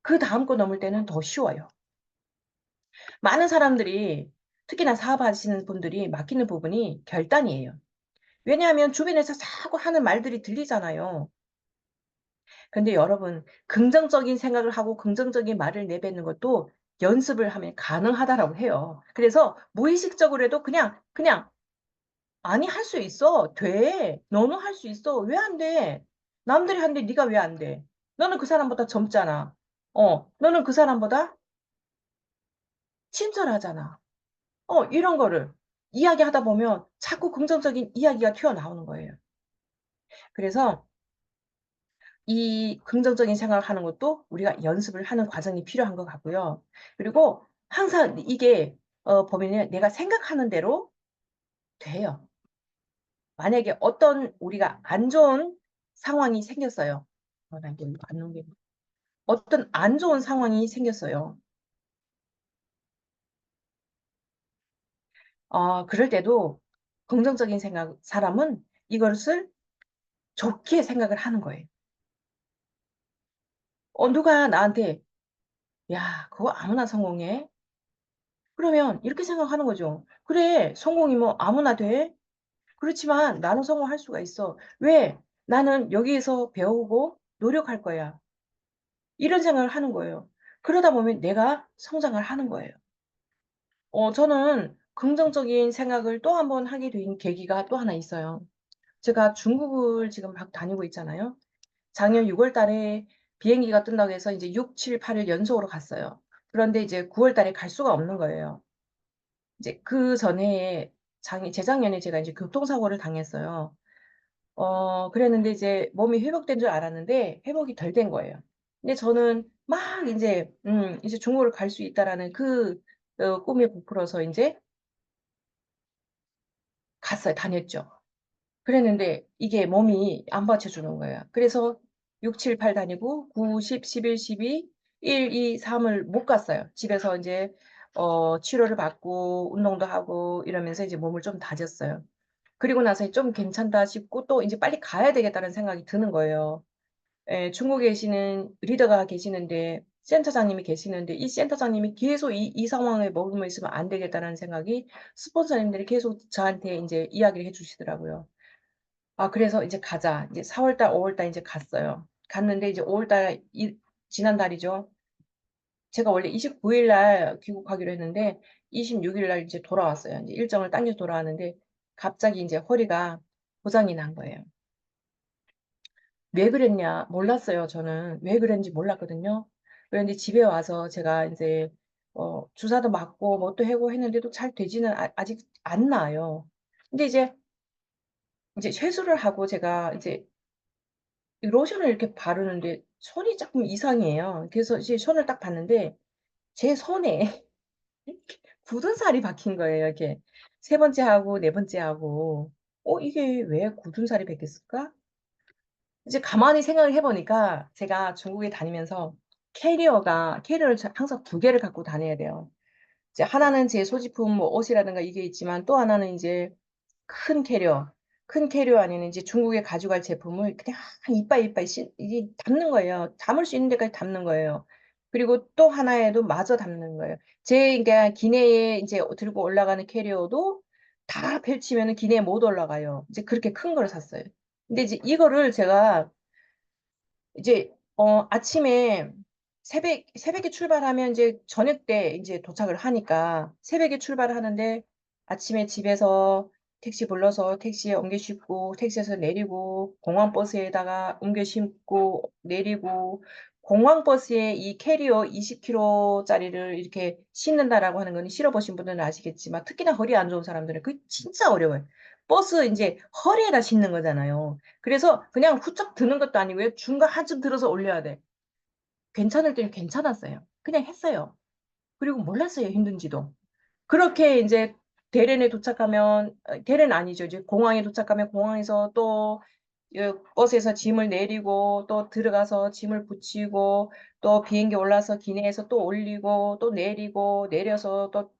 Speaker 1: 그다음 거 넘을 때는 더 쉬워요. 많은 사람들이 특히나 사업하시는 분들이 막히는 부분이 결단이에요. 왜냐하면 주변에서 자꾸 하는 말들이 들리잖아요. 근데 여러분 긍정적인 생각을 하고 긍정적인 말을 내뱉는 것도 연습을 하면 가능하다라고 해요. 그래서 무의식적으로라도 그냥 "아니 할 수 있어. 돼. 너는 할 수 있어. 왜 안 돼? 남들이 하는데 네가 왜 안 돼? 너는 그 사람보다 젊잖아. 너는 그 사람보다 친절하잖아." 이런 거를 이야기하다 보면 자꾸 긍정적인 이야기가 튀어나오는 거예요. 그래서 이 긍정적인 생각을 하는 것도 우리가 연습을 하는 과정이 필요한 것 같고요. 그리고 항상 이게 보면은 내가 생각하는 대로 돼요. 만약에 어떤 우리가 안 좋은 상황이 생겼어요. 나 이거 안 넘기네. 어떤 안 좋은 상황이 생겼어요. 그럴 때도 긍정적인 생각 사람은 이것을 좋게 생각을 하는 거예요. 누가 나한테 "야 그거 아무나 성공해?" 그러면 이렇게 생각하는 거죠. '그래 성공이 뭐 아무나 돼? 그렇지만 나는 성공할 수가 있어. 왜? 나는 여기에서 배우고 노력할 거야.' 이런 생각을 하는 거예요. 그러다 보면 내가 성장을 하는 거예요. 저는 긍정적인 생각을 또 한 번 하게 된 계기가 또 하나 있어요. 제가 중국을 지금 막 다니고 있잖아요. 작년 6월 달에 비행기가 뜬다고 해서 이제 6, 7, 8일 연속으로 갔어요. 그런데 이제 9월 달에 갈 수가 없는 거예요. 이제 그 전에 재작년에 제가 이제 교통사고를 당했어요. 그랬는데 이제 몸이 회복된 줄 알았는데 회복이 덜 된 거예요. 근데 저는 막 이제 중국을 갈 수 있다라는 꿈에 부풀어서 이제 갔어요. 다녔죠. 그랬는데 이게 몸이 안 받쳐주는 거예요. 그래서 6, 7, 8 다니고 9, 10, 11, 12, 1, 2, 3을 못 갔어요. 집에서 이제 치료를 받고 운동도 하고 이러면서 이제 몸을 좀 다졌어요. 그리고 나서 좀 괜찮다 싶고 또 이제 빨리 가야 되겠다는 생각이 드는 거예요. 예, 중국에 계시는 리더가 계시는데 센터장님이 계시는데 이 센터장님이 계속 이 상황에 머물러 있으면 안 되겠다는 생각이 스폰서님들이 계속 저한테 이제 이야기를 해주시더라고요. 그래서 이제 가자. 이제 4월 달, 5월 달 이제 갔어요. 갔는데 이제 5월 달 지난달이죠. 제가 원래 29일 날 귀국하기로 했는데 26일 날 이제 돌아왔어요. 이제 일정을 당겨서 돌아왔는데 갑자기 이제 허리가 고장이 난 거예요. 왜 그랬냐? 몰랐어요. 저는 왜 그랬는지 몰랐거든요. 그런데 집에 와서 제가 이제 주사도 맞고 뭐 또 하고 했는데도 잘 되지는 아직 안 나아요. 근데 이제 세수를 하고 제가 이제 로션을 이렇게 바르는데 손이 조금 이상해요. 그래서 이제 손을 딱 봤는데 제 손에 굳은 살이 박힌 거예요. 이렇게 세 번째 하고 네 번째 하고 이게 왜 굳은 살이 박혔을까? 이제 가만히 생각을 해보니까 제가 중국에 다니면서 캐리어를 항상 두 개를 갖고 다녀야 돼요. 이제 하나는 제 소지품 뭐 옷이라든가 이게 있지만 또 하나는 이제 큰 캐리어, 큰 캐리어 안에는 이제 중국에 가져갈 제품을 그냥 이빠이 이게 담는 거예요. 담을 수 있는 데까지 담는 거예요. 그리고 또 하나에도 마저 담는 거예요. 그러니까 기내에 이제 들고 올라가는 캐리어도 다 펼치면은 기내에 못 올라가요. 이제 그렇게 큰 걸 샀어요. 근데 이제 이거를 제가 이제 아침에 새벽에 출발하면 이제 저녁 때 이제 도착을 하니까 새벽에 출발을 하는데 아침에 집에서 택시 불러서 택시에 옮겨 싣고 택시에서 내리고 공항 버스에다가 옮겨 싣고 내리고 공항 버스에 이 캐리어 20kg짜리를 이렇게 싣는다라고 하는 거는 실어보신 분들은 아시겠지만 특히나 허리 안 좋은 사람들은 그게 진짜 어려워요. 버스 이제 허리에다 싣는 거잖아요. 그래서 그냥 후쩍 드는 것도 아니고요. 중간 한쯤 들어서 올려야 돼. 괜찮을 때는 괜찮았어요. 그냥 했어요. 그리고 몰랐어요. 힘든지도. 그렇게 이제 대련에 도착하면 대련 아니죠. 이제 공항에 도착하면 공항에서 또 버스에서 짐을 내리고 또 들어가서 짐을 붙이고 또 비행기 올라서 기내에서 또 올리고 또 내리고 내려서 또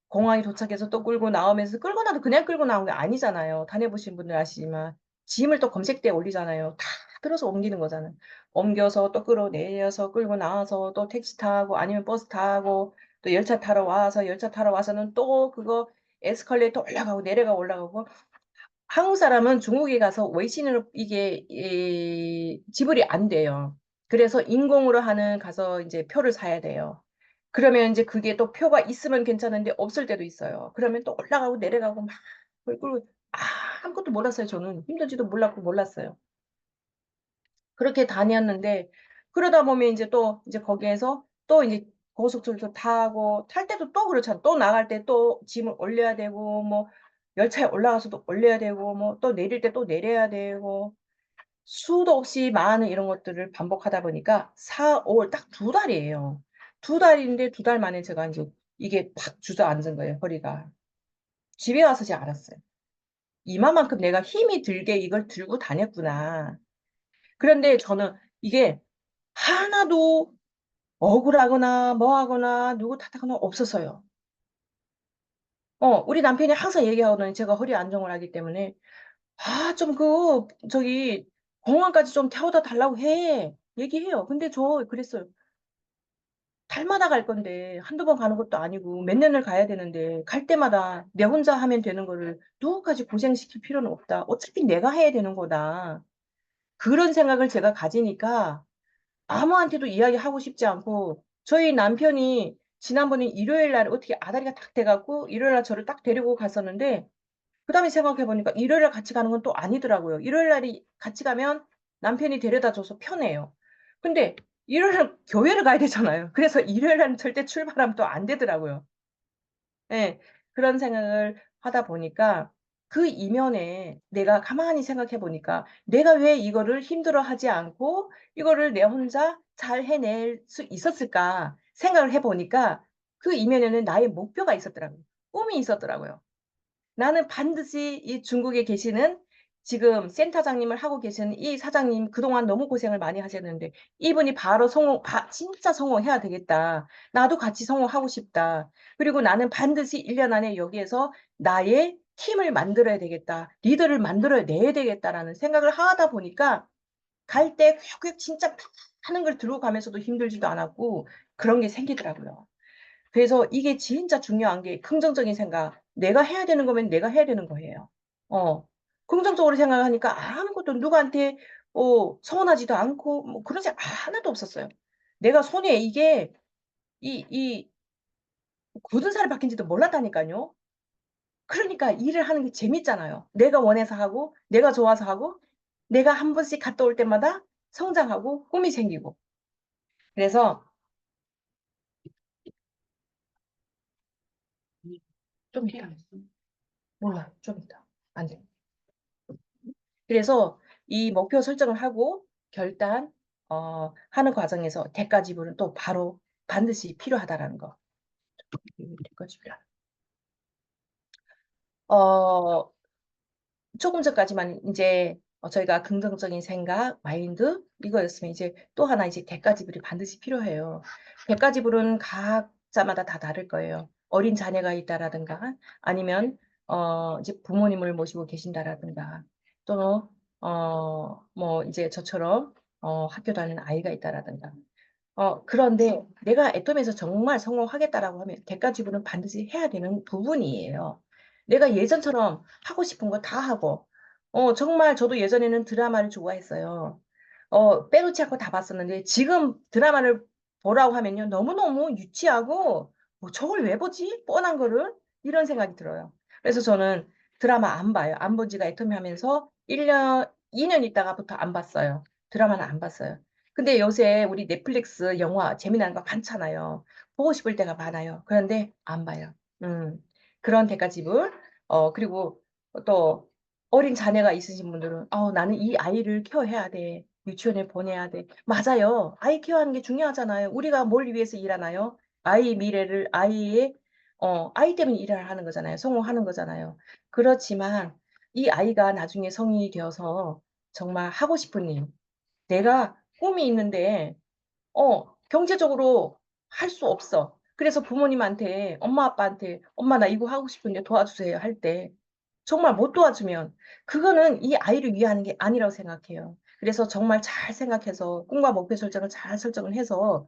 Speaker 1: 공항에 도착해서 또 끌고 나오면서 끌고 나도 그냥 끌고 나온 게 아니잖아요. 다녀보신 분들 아시지만 짐을 또 검색대에 올리잖아요. 다 끌어서 옮기는 거잖아요. 옮겨서 또 끌어내려서 끌고 나와서 또 택시 타고 아니면 버스 타고 또 열차 타러 와서 열차 타러 와서는 또 그거 에스컬레이터 올라가고 올라가고 한국 사람은 중국에 가서 외신으로 이게 지불이 안 돼요. 그래서 인공으로 하는 가서 이제 표를 사야 돼요. 그러면 이제 그게 또 표가 있으면 괜찮은데 없을 때도 있어요. 그러면 또 올라가고 내려가고 막 그리고 아무것도 몰랐어요. 저는 힘든지도 몰랐고 몰랐어요. 그렇게 다녔는데 그러다 보면 이제 또 이제 거기에서 또 이제 고속철도 타고 탈 때도 또 그렇잖아. 또 나갈 때 또 짐을 올려야 되고 뭐 열차에 올라가서도 올려야 되고 뭐 또 내릴 때 또 내려야 되고 수도 없이 많은 이런 것들을 반복하다 보니까 4, 5월 딱 2달이에요. 2달인데 2달 만에 제가 이제 이게 팍 주저앉은 거예요, 허리가. 집에 와서 제가 알았어요. 이마만큼 내가 힘이 들게 이걸 들고 다녔구나. 그런데 저는 이게 하나도 억울하거나 뭐 하거나 누구 탓하거나 없었어요. 우리 남편이 항상 얘기하거든요. 제가 허리 안정을 하기 때문에. 좀 저기 공항까지 좀 태워다 달라고 해. 얘기해요. 근데 저 그랬어요. 달마다 갈 건데 한두 번 가는 것도 아니고 몇 년을 가야 되는데 갈 때마다 내 혼자 하면 되는 거를 누구까지 고생시킬 필요는 없다. 어차피 내가 해야 되는 거다. 그런 생각을 제가 가지니까 아무한테도 이야기하고 싶지 않고 저희 남편이 지난번에 일요일 날 어떻게 아다리가 탁 돼 갖고 일요일 날 저를 딱 데리고 갔었는데 그다음에 생각해 보니까 일요일 날 같이 가는 건 또 아니더라고요. 일요일 날이 같이 가면 남편이 데려다 줘서 편해요. 근데 일요일은 교회를 가야 되잖아요. 그래서 일요일에는 절대 출발하면 또 안 되더라고요. 예. 그런 생각을 하다 보니까 그 이면에 내가 가만히 생각해 보니까 '내가 왜 이거를 힘들어하지 않고 이거를 내 혼자 잘 해낼 수 있었을까?' 생각을 해 보니까 그 이면에는 나의 목표가 있었더라고요. 꿈이 있었더라고요. 나는 반드시 이 중국에 계시는 지금 센터장님을 하고 계시는 이 사장님 그동안 너무 고생을 많이 하셨는데 이분이 바로 진짜 성공해야 되겠다. 나도 같이 성공하고 싶다. 그리고 나는 반드시 1년 안에 여기에서 나의 팀을 만들어야 되겠다. 리더를 만들어 내야 되겠다라는 생각을 하다 보니까 갈 때 휙휙 진짜 많은 걸 들고 가면서도 힘들지도 않았고 그런 게 생기더라고요. 그래서 이게 진짜 중요한 게 긍정적인 생각. 내가 해야 되는 거면 내가 해야 되는 거예요. 어. 긍정적으로 생각하니까 아무것도 누구한테 서운하지도 않고 뭐 그런 생각 하나도 없었어요. 내가 손에 이게 이 굳은 살이 박힌지도 몰랐다니까요. 그러니까 일을 하는 게 재밌잖아요. 내가 원해서 하고 내가 좋아서 하고 내가 한 번씩 갔다 올 때마다 성장하고 꿈이 생기고. 그래서 좀 이따 몰라요. 좀 이따. 안 돼. 그래서 이 목표 설정을 하고 결단 하는 과정에서 대가 지불은 또 바로 반드시 필요하다라는 거. 대가 지불. 어 조금 전까지만 인제 저희가 긍정적인 생각, 마인드 이거였으면 이제 또 하나 이제 대가 지불이 반드시 필요해요. 대가 지불은 각자마다 다 다를 거예요. 어린 자녀가 있다라든가 아니면 이제 부모님을 모시고 계신다라든가 또는 뭐 이제 저처럼 학교 다니는 아이가 있다라든가. 그런데 내가 애터미에서 정말 성공하겠다라고 하면 대가 지불은 반드시 해야 되는 부분이에요. 내가 예전처럼 하고 싶은 거 다 하고 정말 저도 예전에는 드라마를 좋아했어요. 빼놓지 않고 다 봤었는데 지금 드라마를 보라고 하면요. 너무너무 유치하고 '뭐 저걸 왜 보지? 뻔한 거를.' 이런 생각이 들어요. 그래서 저는 드라마 안 봐요. 안 본 지가 애터미 하면서 1 년, 2년 있다가부터 안 봤어요. 드라마는 안 봤어요. 근데 요새 우리 넷플릭스 영화 재미나는 거 많잖아요. 보고 싶을 때가 많아요. 그런데 안 봐요. 음. 그런 대가 지불 그리고 또 어린 자녀가 있으신 분들은 나는 이 아이를 케어해야 돼. 유치원에 보내야 돼." 맞아요. 아이 케어하는 게 중요하잖아요. 우리가 뭘 위해서 일하나요? 아이 미래를 아이의 아이 때문에 일을 하는 거잖아요. 성공하는 거잖아요. 그렇지만 이 아이가 나중에 성인이 되어서 정말 하고 싶은 일 내가 꿈이 있는데 경제적으로 할 수 없어. 그래서 부모님한테 엄마 아빠한테 "엄마 나 이거 하고 싶은데 도와주세요." 할 때 정말 못 도와주면 그거는 이 아이를 위하는 게 아니라고 생각해요. 그래서 정말 잘 생각해서 꿈과 목표 설정을 잘 설정을 해서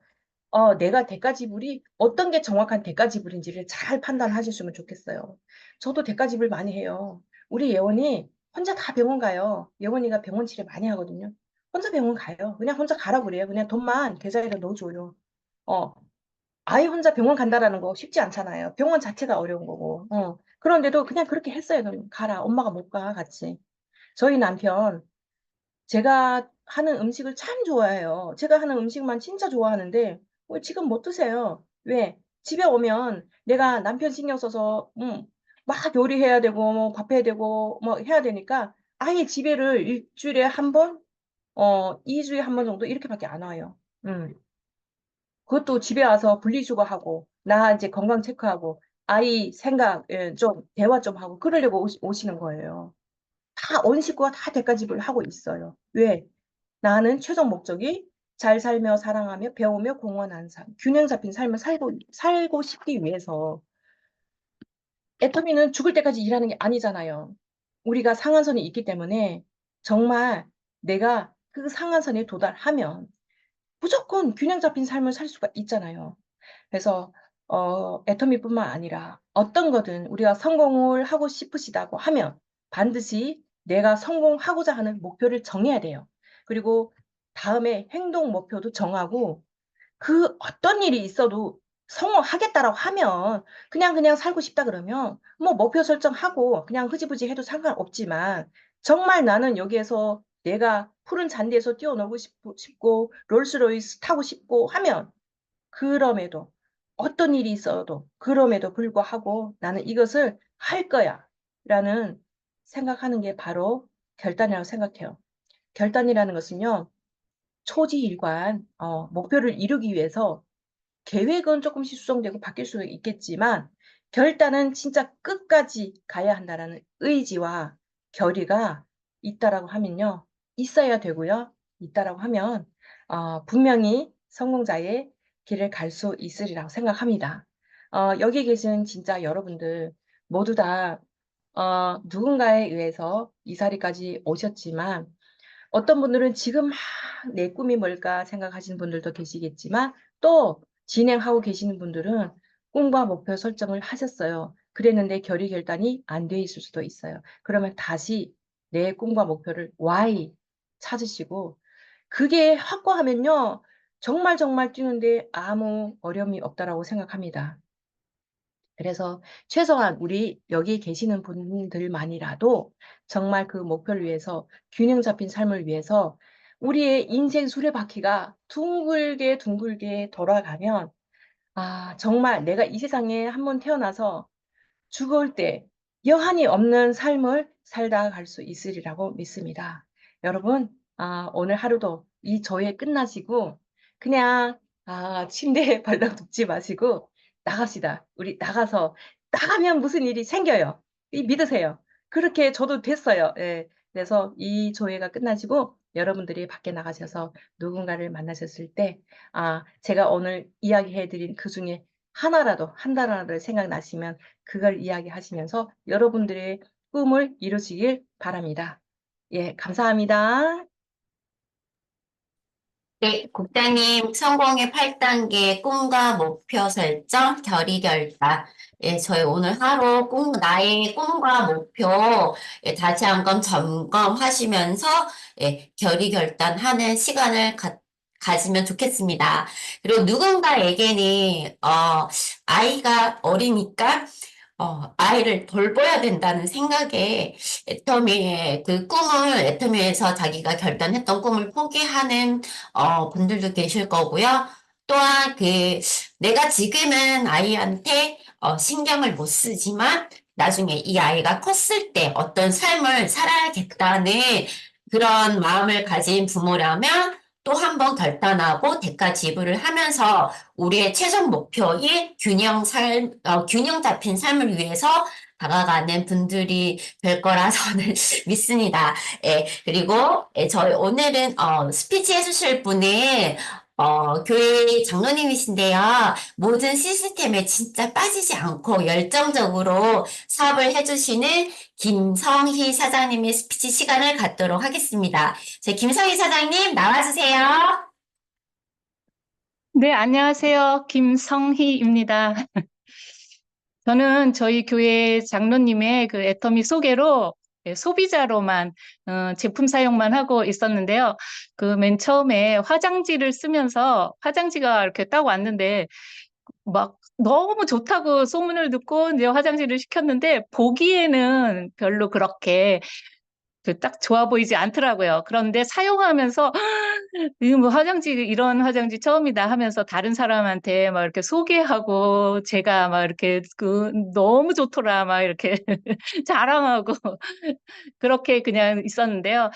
Speaker 1: 내가 대가 지불이 어떤 게 정확한 대가 지불인지를 잘 판단하셨으면 좋겠어요. 저도 대가 지불 많이 해요. 우리 예원이 혼자 다 병원 가요. 예원이가 병원 치료 많이 하거든요. 혼자 병원 가요. 그냥 혼자 가라고 그래요. 그냥 돈만 계좌에다 넣어 줘요. 어 아이 혼자 병원 간다라는 거 쉽지 않잖아요. 병원 자체가 어려운 거고. 그런데도 그냥 그렇게 했어요. 저는. "가라. 엄마가 못 가 같이." 저희 남편 제가 하는 음식을 참 좋아해요. 제가 하는 음식만 진짜 좋아하는데 지금 못 드세요. 왜? 집에 오면 내가 남편 신경 써서 막 요리해야 되고 뭐 밥 해야 되고 뭐 해야 되니까 아예 집에를 일 주일에 한 번 2 주에 한 번 정도 이렇게밖에 안 와요. 음. 그것도 집에 와서 분리수거하고 나 인제 건강 체크하고 아이 생각 좀 대화 좀 하고 그러려고 오시는 거예요. 다 온 식구가 다 대가집을 하고 있어요. 왜? 나는 최종 목적이 잘 살며 사랑하며 배우며 공헌하는 삶, 균형 잡힌 삶을 살고 싶기 위해서 애터미는 죽을 때까지 일하는 게 아니잖아요. 우리가 상한선이 있기 때문에 정말 내가 그 상한선에 도달하면 무조건 균형 잡힌 삶을 살 수가 있잖아요. 그래서 애터미뿐만 아니라 어떤 거든 우리가 성공을 하고 싶으시다고 하면 반드시 내가 성공하고자 하는 목표를 정해야 돼요. 그리고 다음에 행동 목표도 정하고 그 어떤 일이 있어도 성공하겠다라고 하면 그냥 살고 싶다 그러면 뭐 목표 설정하고 그냥 흐지부지 해도 상관없지만 정말 나는 여기에서 내가 푸른 잔디에서 뛰어놀고 싶고 롤스로이스 타고 싶고 하면 그럼에도 어떤 일이 있어도 그럼에도 불구하고 나는 이것을 할 거야 라는 생각하는 게 바로 결단이라고 생각해요. 결단이라는 것은요, 초지일관 목표를 이루기 위해서 계획은 조금씩 수정되고 바뀔 수 있겠지만 결단은 진짜 끝까지 가야 한다라는 의지와 결의가 있다라고 하면요. 있어야 되고요. 있다라고 하면 분명히 성공자의 길을 갈 수 있으리라고 생각합니다. 여기 계신 진짜 여러분들 모두 다 누군가에 의해서 이 자리까지 오셨지만 어떤 분들은 지금 막 내 꿈이 뭘까 생각하시는 분들도 계시겠지만 또 진행하고 계시는 분들은 꿈과 목표 설정을 하셨어요. 그랬는데 결의 결단이 안 돼 있을 수도 있어요. 그러면 다시 내 꿈과 목표를 why 찾으시고 그게 확고하면요. 정말 정말 뛰는데 아무 어려움이 없다라고 생각합니다. 그래서 최소한 우리 여기 계시는 분들만이라도 정말 그 목표를 위해서 균형 잡힌 삶을 위해서 우리의 인생 수레바퀴가 둥글게 둥글게 돌아가면 정말 내가 이 세상에 한번 태어나서 죽을 때 여한이 없는 삶을 살다 갈 수 있으리라고 믿습니다. 여러분, 오늘 하루도 이 저에 끝나시고 그냥 침대에 발락 눕지 마시고 나갑시다. 우리 나가서 나가면 무슨 일이 생겨요. 믿으세요. 그렇게 저도 됐어요. 예. 그래서 이 조회가 끝나시고 여러분들이 밖에 나가셔서 누군가를 만나셨을 때 제가 오늘 이야기해드린 그 중에 하나라도 한 단어라도 생각나시면 그걸 이야기하시면서 여러분들의 꿈을 이루시길 바랍니다. 예, 감사합니다.
Speaker 2: 네, 국장님, 성공의 8단계 꿈과 목표 설정, 결의 결단. 예, 저희 오늘 하루 나의 꿈과 목표 다시 한번 점검하시면서 결의 결단하는 시간을 가지면 좋겠습니다. 그리고 누군가에게는 아이가 어리니까 아이를 돌봐야 된다는 생각에 애터미에서 자기가 결단했던 꿈을 포기하는 분들도 계실 거고요. 또한 내가 지금은 아이한테 신경을 못 쓰지만 나중에 이 아이가 컸을 때 어떤 삶을 살아야겠다는 그런 마음을 가진 부모라면 또 한 번 결단하고 대가 지불을 하면서 우리의 최종 목표인 균형 잡힌 삶을 위해서 다가가는 분들이 될 거라 저는 믿습니다. 그리고 저희 오늘은 스피치 해주실 분은 교회 장로님이신데요. 모든 시스템에 진짜 빠지지 않고 열정적으로 사업을 해주시는 김성희 사장님의 스피치 시간을 갖도록 하겠습니다. 김성희 사장님 나와주세요.
Speaker 6: 네, 안녕하세요. 김성희입니다. 저는 저희 교회 장로님의 그 애터미 소개로 소비자로만 제품 사용만 하고 있었는데요. 그 맨 처음에 화장지를 쓰면서 화장지가 이렇게 딱 왔는데 막 너무 좋다고 소문을 듣고 이제 화장지를 시켰는데 보기에는 별로 그렇게 딱 좋아 보이지 않더라고요. 그런데 사용하면서 이거 뭐 화장지 이런 화장지 처음이다 하면서 다른 사람한테 막 이렇게 소개하고 제가 막 이렇게 너무 좋더라 막 이렇게 자랑하고 그렇게 그냥 있었는데요.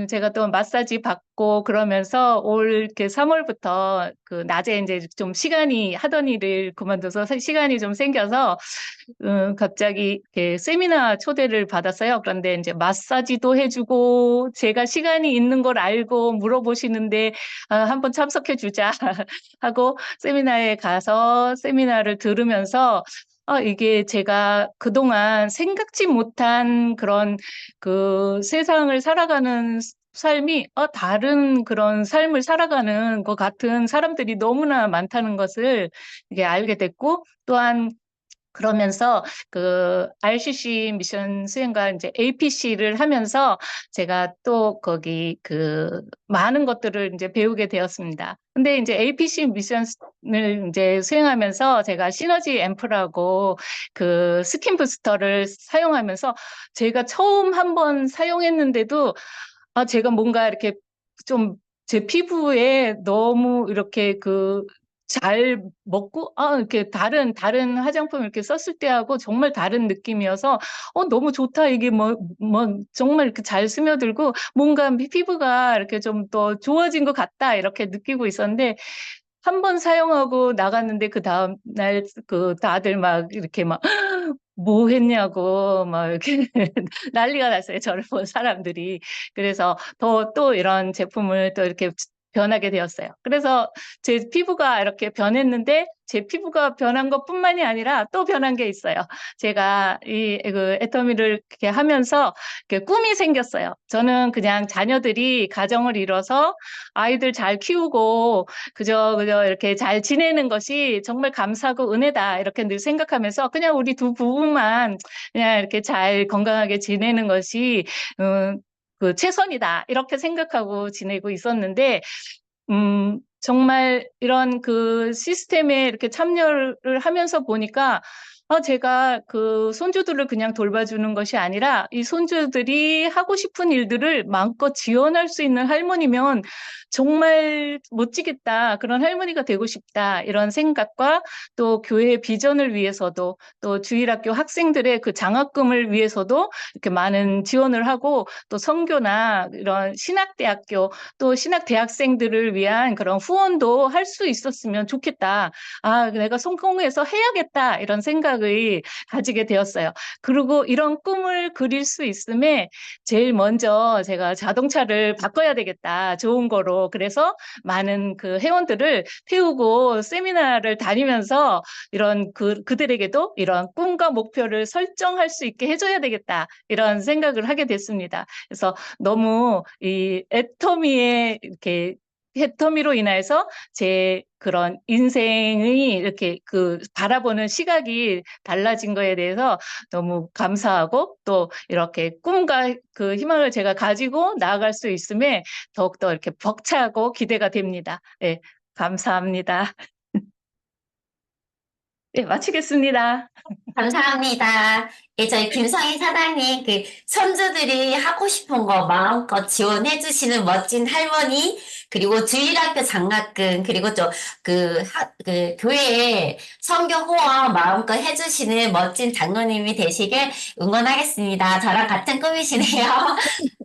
Speaker 6: 제가 또 마사지 받고 그러면서 올 이렇게 3월부터 그 낮에 이제 좀 시간이 하던 일을 그만둬서 시간이 좀 생겨서 갑자기 이렇게 세미나 초대를 받았어요. 그런데 이제 마사지도 해주고 제가 시간이 있는 걸 알고 물어보시는데 한번 참석해 주자 하고 세미나에 가서 세미나를 들으면서 이게 제가 그동안 생각지 못한 그런 그 세상을 살아가는 삶이 다른 그런 삶을 살아가는 것 같은 사람들이 너무나 많다는 것을 이게 알게 됐고 또한 그러면서 그 RCC 미션 수행과 이제 APC를 하면서 제가 또 거기 그 많은 것들을 이제 배우게 되었습니다. 근데 이제 APC 미션을 이제 수행하면서 제가 시너지 앰프라고 그 스킨 부스터를 사용하면서 제가 처음 한번 사용했는데도 제가 뭔가 이렇게 좀 제 피부에 너무 이렇게 잘 먹고, 이렇게 다른 화장품 이렇게 썼을 때하고 정말 다른 느낌이어서, 너무 좋다. 이게 정말 이렇게 잘 스며들고, 뭔가 피부가 이렇게 좀 더 좋아진 것 같다. 이렇게 느끼고 있었는데, 한 번 사용하고 나갔는데, 그 다음날, 다들 막 이렇게 뭐 했냐고, 막 이렇게 난리가 났어요. 저를 본 사람들이. 그래서 또 이런 제품을 또 이렇게 변하게 되었어요. 그래서 제 피부가 이렇게 변했는데, 제 피부가 변한 것뿐만이 아니라 또 변한 게 있어요. 제가 애터미를 이렇게 하면서 이렇게 꿈이 생겼어요. 저는 그냥 자녀들이 가정을 이뤄서 아이들 잘 키우고 그저 이렇게 잘 지내는 것이 정말 감사하고 은혜다. 이렇게 늘 생각하면서 그냥 우리 두 부부만 그냥 이렇게 잘 건강하게 지내는 것이 최선이다. 이렇게 생각하고 지내고 있었는데, 정말 이런 시스템에 이렇게 참여를 하면서 보니까, 제가 손주들을 그냥 돌봐주는 것이 아니라 이 손주들이 하고 싶은 일들을 마음껏 지원할 수 있는 할머니면 정말 멋지겠다. 그런 할머니가 되고 싶다. 이런 생각과 또 교회의 비전을 위해서도 또 주일학교 학생들의 장학금을 위해서도 이렇게 많은 지원을 하고 또 선교나 이런 신학대학교 또 신학대학생들을 위한 그런 후원도 할 수 있었으면 좋겠다. 내가 성공해서 해야겠다. 이런 생각을 가지게 되었어요. 그리고 이런 꿈을 그릴 수 있음에 제일 먼저 제가 자동차를 바꿔야 되겠다. 좋은 거로. 그래서 많은 회원들을 태우고 세미나를 다니면서 이런 그들에게도 이런 꿈과 목표를 설정할 수 있게 해줘야 되겠다. 이런 생각을 하게 됐습니다. 그래서 너무 이 애터미로 인해서 제 그런 인생이 이렇게 바라보는 시각이 달라진 거에 대해서 너무 감사하고 또 이렇게 꿈과 희망을 제가 가지고 나아갈 수 있음에 더욱더 이렇게 벅차고 기대가 됩니다. 네, 감사합니다. 네, 마치겠습니다.
Speaker 2: 감사합니다. 예, 저희 김성희 사장님, 손주들이 하고 싶은 거 마음껏 지원해주시는 멋진 할머니, 그리고 주일학교 장학금, 그리고 교회에 선교 후원 마음껏 해주시는 멋진 장로님이 되시길 응원하겠습니다. 저랑 같은 꿈이시네요.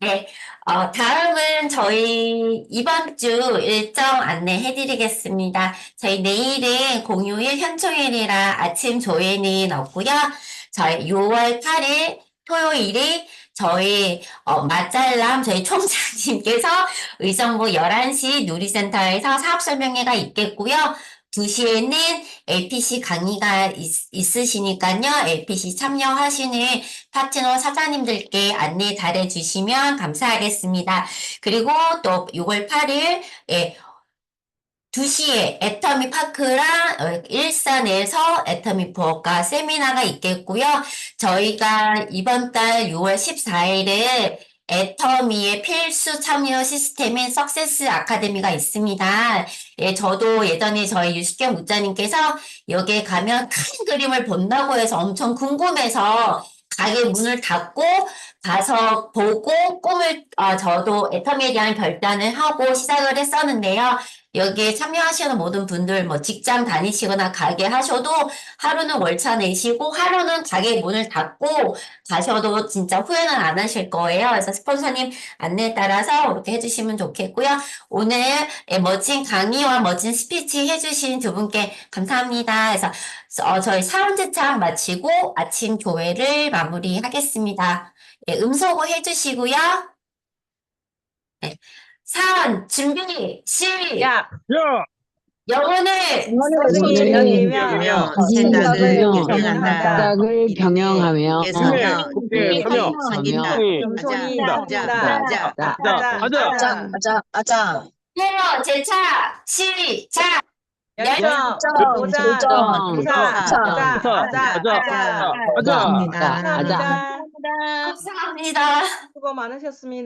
Speaker 2: 네. 다음은 저희 이번 주 일정 안내해드리겠습니다. 저희 내일은 공휴일 현충일이라 아침 조회는 없고요. 저희 6월 8일 토요일이 저희 맛잘남 저희 총장님께서 의정부 11시 누리센터에서 사업설명회가 있겠고요. 2시에는 LPC 강의가 있으시니까요. LPC 참여하시는 파트너 사장님들께 안내 잘해주시면 감사하겠습니다. 그리고 또 6월 8일 2시에 애터미 파크랑 일산에서 애터미 부업과 세미나가 있겠고요. 저희가 이번 달 6월 14일에 애터미의 필수 참여 시스템인 석세스 아카데미가 있습니다. 예, 저도 예전에 저희 유식경 목자님께서 여기에 가면 큰 그림을 본다고 해서 엄청 궁금해서 가게 문을 닫고 가서 보고 저도 애터미에 대한 결단을 하고 시작을 했었는데요. 여기에 참여하시는 모든 분들 직장 다니시거나 가게 하셔도 하루는 월차 내시고 하루는 가게 문을 닫고 가셔도 진짜 후회는 안 하실 거예요. 그래서 스폰서님 안내에 따라서 그렇게 해주시면 좋겠고요. 오늘 멋진 강의와 멋진 스피치 해주신 두 분께 감사합니다. 그래서 저희 사원제창 마치고 아침 교회를 마무리하겠습니다. 예, 음소거 해주시고요. 네. 사원 준비 시작. 영혼을
Speaker 1: 스승이 여기며
Speaker 5: 생각을
Speaker 4: 경영한다.
Speaker 5: 경영한다.
Speaker 4: 경영하며
Speaker 5: 개선하며
Speaker 4: 섬긴다.
Speaker 1: 금손이
Speaker 3: 아자.
Speaker 2: 헤어 제차 시작.
Speaker 1: 열정, 도전,
Speaker 5: 감사합니다.
Speaker 1: 감사합니다.
Speaker 2: 감사합니다.
Speaker 1: 수고 많으셨습니다.